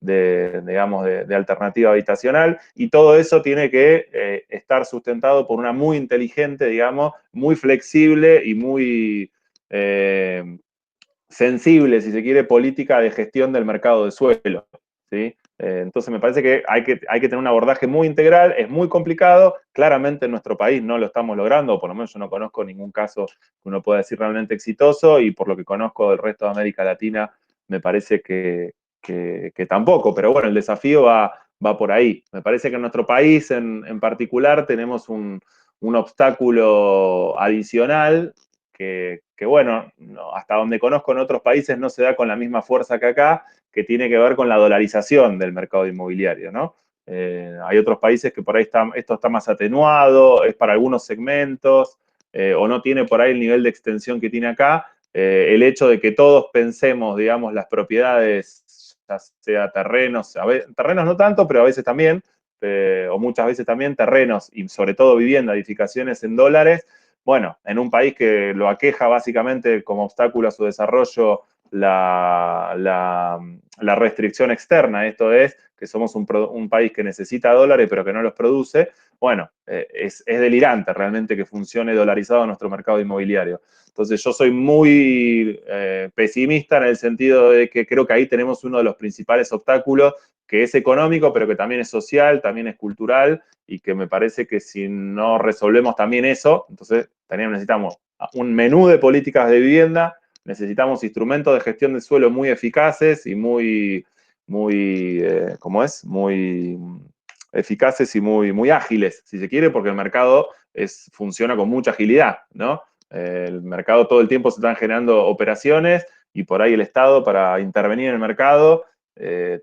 C: digamos, de alternativa habitacional, y todo eso tiene que estar sustentado por una muy inteligente, digamos, muy flexible y muy sensible, si se quiere, política de gestión del mercado de suelo, ¿sí? Entonces me parece que hay que tener un abordaje muy integral, es muy complicado, claramente en nuestro país no lo estamos logrando, o por lo menos yo no conozco ningún caso que uno pueda decir realmente exitoso, y por lo que conozco del resto de América Latina, me parece que tampoco, pero bueno, el desafío va por ahí. Me parece que en nuestro país en particular tenemos un obstáculo adicional que bueno, hasta donde conozco en otros países no se da con la misma fuerza que acá, que tiene que ver con la dolarización del mercado inmobiliario, ¿no? Hay otros países que por ahí esto está más atenuado, es para algunos segmentos, o no tiene por ahí el nivel de extensión que tiene acá. El hecho de que todos pensemos, digamos, las propiedades, ya sea terrenos, terrenos no tanto, pero a veces también, o muchas veces también terrenos, y sobre todo vivienda, edificaciones en dólares. Bueno, en un país que lo aqueja básicamente como obstáculo a su desarrollo la restricción externa, esto es, que somos un país que necesita dólares pero que no los produce, bueno, es delirante realmente que funcione dolarizado nuestro mercado inmobiliario. Entonces yo soy muy pesimista en el sentido de que creo que ahí tenemos uno de los principales obstáculos, que es económico, pero que también es social, también es cultural, y que me parece que si no resolvemos también eso, entonces también necesitamos un menú de políticas de vivienda, necesitamos instrumentos de gestión de suelo muy eficaces y muy ¿cómo es? Muy eficaces y muy ágiles, si se quiere, porque el mercado funciona con mucha agilidad, ¿no? El mercado todo el tiempo se están generando operaciones y por ahí el Estado, para intervenir en el mercado,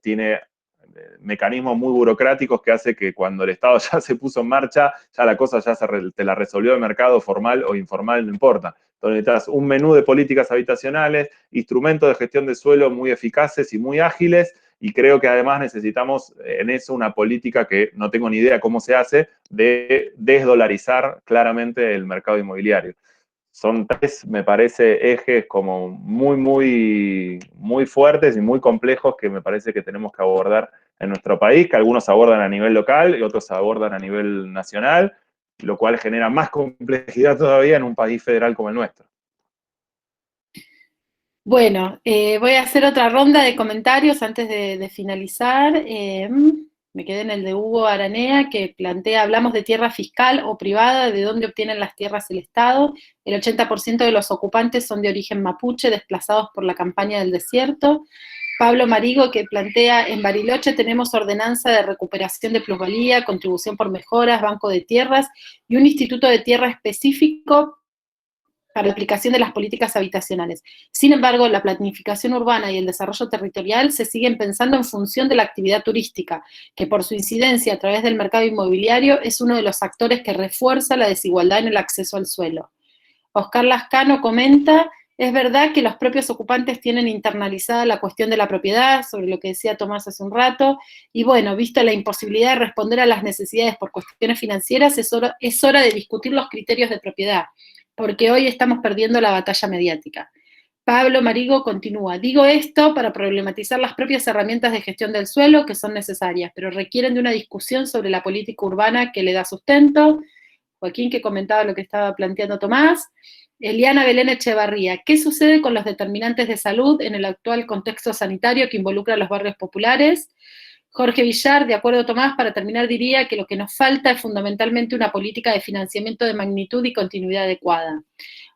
C: tiene mecanismos muy burocráticos que hace que cuando el Estado ya se puso en marcha, ya la cosa ya te la resolvió el mercado formal o informal, no importa. Entonces necesitas un menú de políticas habitacionales, instrumentos de gestión de suelo muy eficaces y muy ágiles, y creo que además necesitamos en eso una política que no tengo ni idea cómo se hace, de desdolarizar claramente el mercado inmobiliario. Son tres, me parece, ejes como muy fuertes y muy complejos que me parece que tenemos que abordar en nuestro país, que algunos abordan a nivel local y otros abordan a nivel nacional, lo cual genera más complejidad todavía en un país federal como el nuestro.
A: Bueno, voy a hacer otra ronda de comentarios antes de finalizar. Me quedé en el de Hugo Aranea, que plantea, hablamos de tierra fiscal o privada, ¿de dónde obtienen las tierras el Estado? El 80% de los ocupantes son de origen mapuche, desplazados por la campaña del desierto. Pablo Marigo, que plantea, en Bariloche tenemos ordenanza de recuperación de plusvalía, contribución por mejoras, banco de tierras y un instituto de tierra específico para la aplicación de las políticas habitacionales. Sin embargo, la planificación urbana y el desarrollo territorial se siguen pensando en función de la actividad turística, que por su incidencia a través del mercado inmobiliario es uno de los actores que refuerza la desigualdad en el acceso al suelo. Oscar Lascano comenta, es verdad que los propios ocupantes tienen internalizada la cuestión de la propiedad, sobre lo que decía Tomás hace un rato, y bueno, visto la imposibilidad de responder a las necesidades por cuestiones financieras, es hora de discutir los criterios de propiedad, porque hoy estamos perdiendo la batalla mediática. Pablo Marigo continúa. Digo esto para problematizar las propias herramientas de gestión del suelo que son necesarias, pero requieren de una discusión sobre la política urbana que le da sustento. Joaquín, que comentaba lo que estaba planteando Tomás. Eliana Belén Echevarría. ¿Qué sucede con los determinantes de salud en el actual contexto sanitario que involucra a los barrios populares? Jorge Villar, de acuerdo Tomás, para terminar diría que lo que nos falta es fundamentalmente una política de financiamiento de magnitud y continuidad adecuada.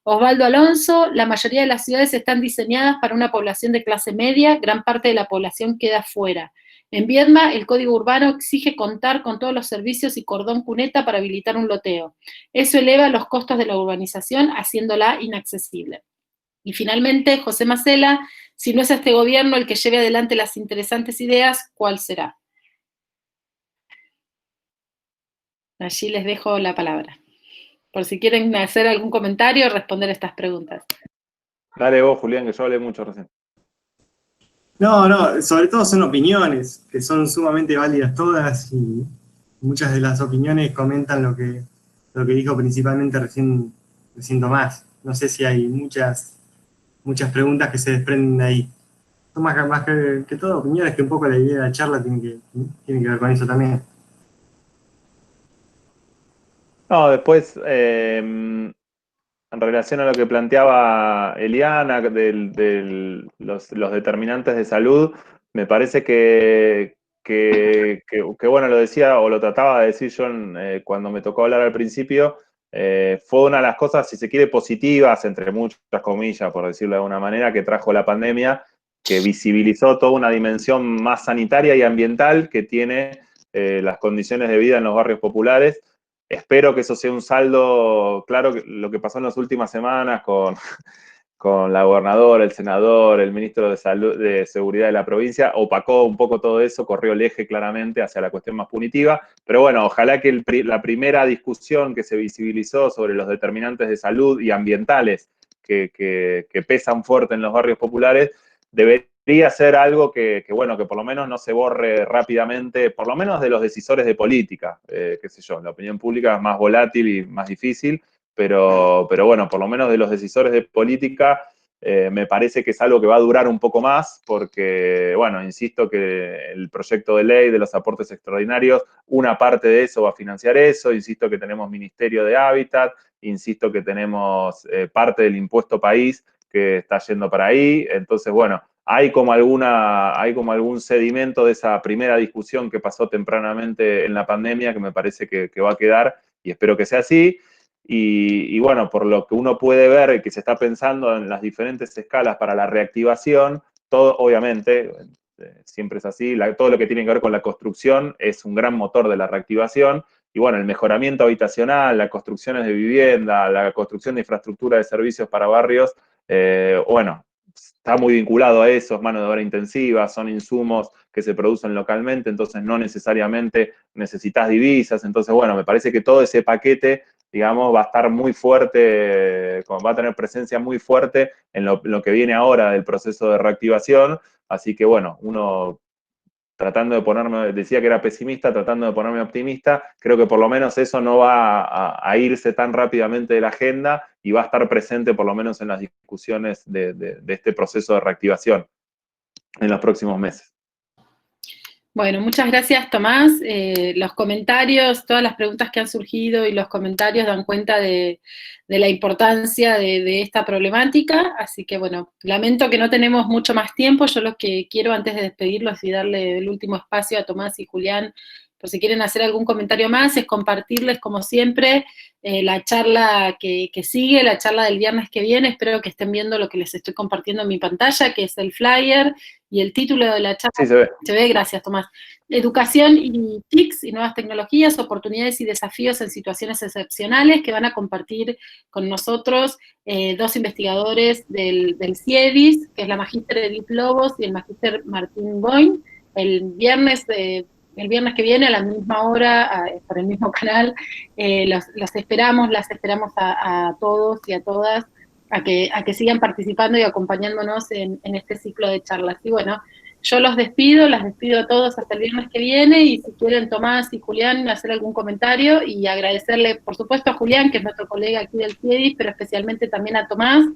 A: Osvaldo Alonso, la mayoría de las ciudades están diseñadas para una población de clase media, gran parte de la población queda fuera. En Viedma, el Código Urbano exige contar con todos los servicios y cordón cuneta para habilitar un loteo. Eso eleva los costos de la urbanización, haciéndola inaccesible. Y finalmente, José Macela, si no es este gobierno el que lleve adelante las interesantes ideas, ¿cuál será? Allí les dejo la palabra. Por si quieren hacer algún comentario o responder estas preguntas.
C: Dale vos, Julián, que yo hablé mucho recién.
B: No, sobre todo son opiniones, que son sumamente válidas todas, y muchas de las opiniones comentan lo que dijo principalmente recién Tomás. No sé si hay muchas preguntas que se desprenden de ahí. Son más que todo opiniones, que un poco la idea de la charla tiene que ver con eso también.
C: No, después, en relación a lo que planteaba Eliana, los determinantes de salud, me parece que bueno, lo decía o lo trataba de decir yo cuando me tocó hablar al principio, fue una de las cosas, si se quiere, positivas, entre muchas comillas, por decirlo de alguna manera, que trajo la pandemia, que visibilizó toda una dimensión más sanitaria y ambiental que tiene las condiciones de vida en los barrios populares. Espero que eso sea un saldo, claro, lo que pasó en las últimas semanas con la gobernadora, el senador, el ministro de Salud, de Seguridad de la provincia, opacó un poco todo eso, corrió el eje claramente hacia la cuestión más punitiva, pero bueno, ojalá que la primera discusión que se visibilizó sobre los determinantes de salud y ambientales que pesan fuerte en los barrios populares, debería ser algo que por lo menos no se borre rápidamente, por lo menos de los decisores de política, qué sé yo, la opinión pública es más volátil y más difícil, pero bueno, por lo menos de los decisores de política, me parece que es algo que va a durar un poco más, porque, bueno, insisto que el proyecto de ley de los aportes extraordinarios, una parte de eso va a financiar eso, insisto que tenemos Ministerio de Hábitat, insisto que tenemos parte del impuesto país que está yendo para ahí, entonces, bueno, hay como algún sedimento de esa primera discusión que pasó tempranamente en la pandemia que me parece que va a quedar, y espero que sea así. Y bueno, por lo que uno puede ver que se está pensando en las diferentes escalas para la reactivación, todo, obviamente, siempre es así, todo lo que tiene que ver con la construcción es un gran motor de la reactivación. Y bueno, el mejoramiento habitacional, las construcciones de vivienda, la construcción de infraestructura de servicios para barrios, bueno, está muy vinculado a eso, es mano de obra intensiva, son insumos que se producen localmente, entonces no necesariamente necesitas divisas. Entonces, bueno, me parece que todo ese paquete, digamos, va a estar muy fuerte, va a tener presencia muy fuerte en lo que viene ahora del proceso de reactivación. Así que, bueno, uno tratando de ponerme, decía que era pesimista, tratando de ponerme optimista, creo que por lo menos eso no va a irse tan rápidamente de la agenda y va a estar presente por lo menos en las discusiones de este proceso de reactivación en los próximos meses.
A: Bueno, muchas gracias, Tomás. Los comentarios, todas las preguntas que han surgido y los comentarios dan cuenta de la importancia de esta problemática, así que bueno, lamento que no tenemos mucho más tiempo. Yo lo que quiero antes de despedirlos y darle el último espacio a Tomás y Julián, por si quieren hacer algún comentario más, es compartirles, como siempre, la charla que sigue, la charla del viernes que viene. Espero que estén viendo lo que les estoy compartiendo en mi pantalla, que es el flyer, y el título de la charla.
C: Sí, se ve.
A: Se ve, gracias, Tomás. Educación y TICs y nuevas tecnologías, oportunidades y desafíos en situaciones excepcionales, que van a compartir con nosotros dos investigadores del CIEDIS, que es la magíster Edith Lobos y el magíster Martín Goin. El viernes que viene, a la misma hora, por el mismo canal, las esperamos a todos y a todas a que sigan participando y acompañándonos en este ciclo de charlas. Y bueno, yo las despido a todos hasta el viernes que viene, y si quieren Tomás y Julián hacer algún comentario, y agradecerle por supuesto a Julián, que es nuestro colega aquí del CIEDIS, pero especialmente también a Tomás,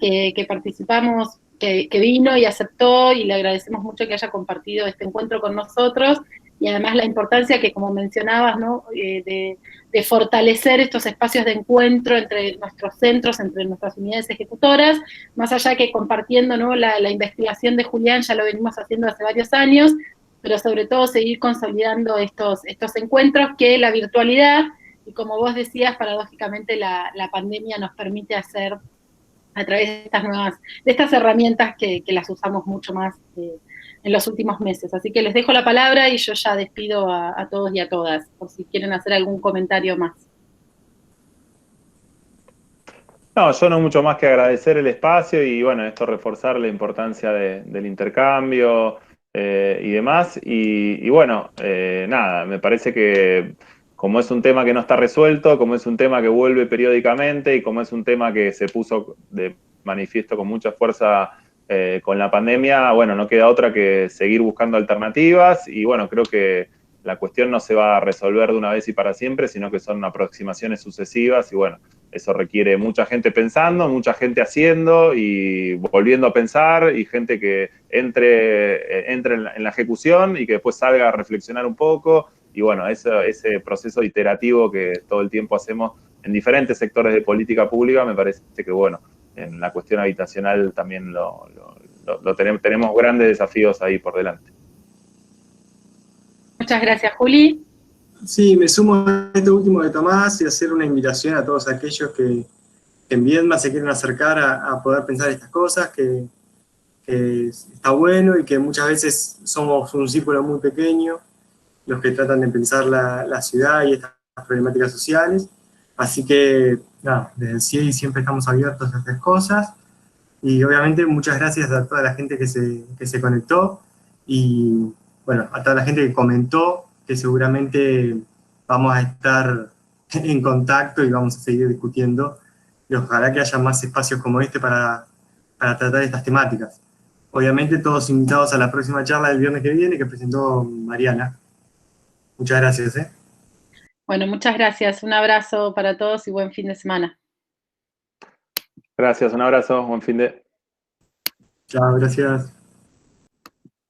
A: que participamos, que vino y aceptó, y le agradecemos mucho que haya compartido este encuentro con nosotros, y además la importancia que, como mencionabas, ¿no? De fortalecer estos espacios de encuentro entre nuestros centros, entre nuestras unidades ejecutoras, más allá que compartiendo, ¿no? la investigación de Julián, ya lo venimos haciendo hace varios años, pero sobre todo seguir consolidando estos encuentros que la virtualidad, y como vos decías, paradójicamente la pandemia nos permite hacer a través de estas herramientas que las usamos mucho más en los últimos meses. Así que les dejo la palabra y yo ya despido a todos y a todas, por si quieren hacer algún comentario más.
C: No, yo no mucho más que agradecer el espacio y bueno, esto reforzar la importancia del intercambio y demás. Y bueno, nada, me parece que como es un tema que no está resuelto, como es un tema que vuelve periódicamente y como es un tema que se puso de manifiesto con mucha fuerza con la pandemia, bueno, no queda otra que seguir buscando alternativas y bueno, creo que la cuestión no se va a resolver de una vez y para siempre, sino que son aproximaciones sucesivas y bueno, eso requiere mucha gente pensando, mucha gente haciendo y volviendo a pensar y gente que entre en la ejecución y que después salga a reflexionar un poco. Y bueno, ese proceso iterativo que todo el tiempo hacemos en diferentes sectores de política pública, me parece que bueno, en la cuestión habitacional también tenemos grandes desafíos ahí por delante.
A: Muchas gracias, Juli.
B: Sí, me sumo a esto último de Tomás y hacer una invitación a todos aquellos que en Viedma se quieren acercar a poder pensar estas cosas, que está bueno y que muchas veces somos un círculo muy pequeño los que tratan de pensar la ciudad y estas problemáticas sociales. Así que, nada, desde el CIEI siempre estamos abiertos a estas cosas. Y obviamente muchas gracias a toda la gente que se conectó y, bueno, a toda la gente que comentó, que seguramente vamos a estar en contacto y vamos a seguir discutiendo. Y ojalá que haya más espacios como este para tratar estas temáticas. Obviamente todos invitados a la próxima charla del viernes que viene que presentó Mariana. Muchas gracias.
A: Bueno, muchas gracias. Un abrazo para todos y buen fin de semana.
C: Gracias, un abrazo, buen fin de...
B: Chao, gracias.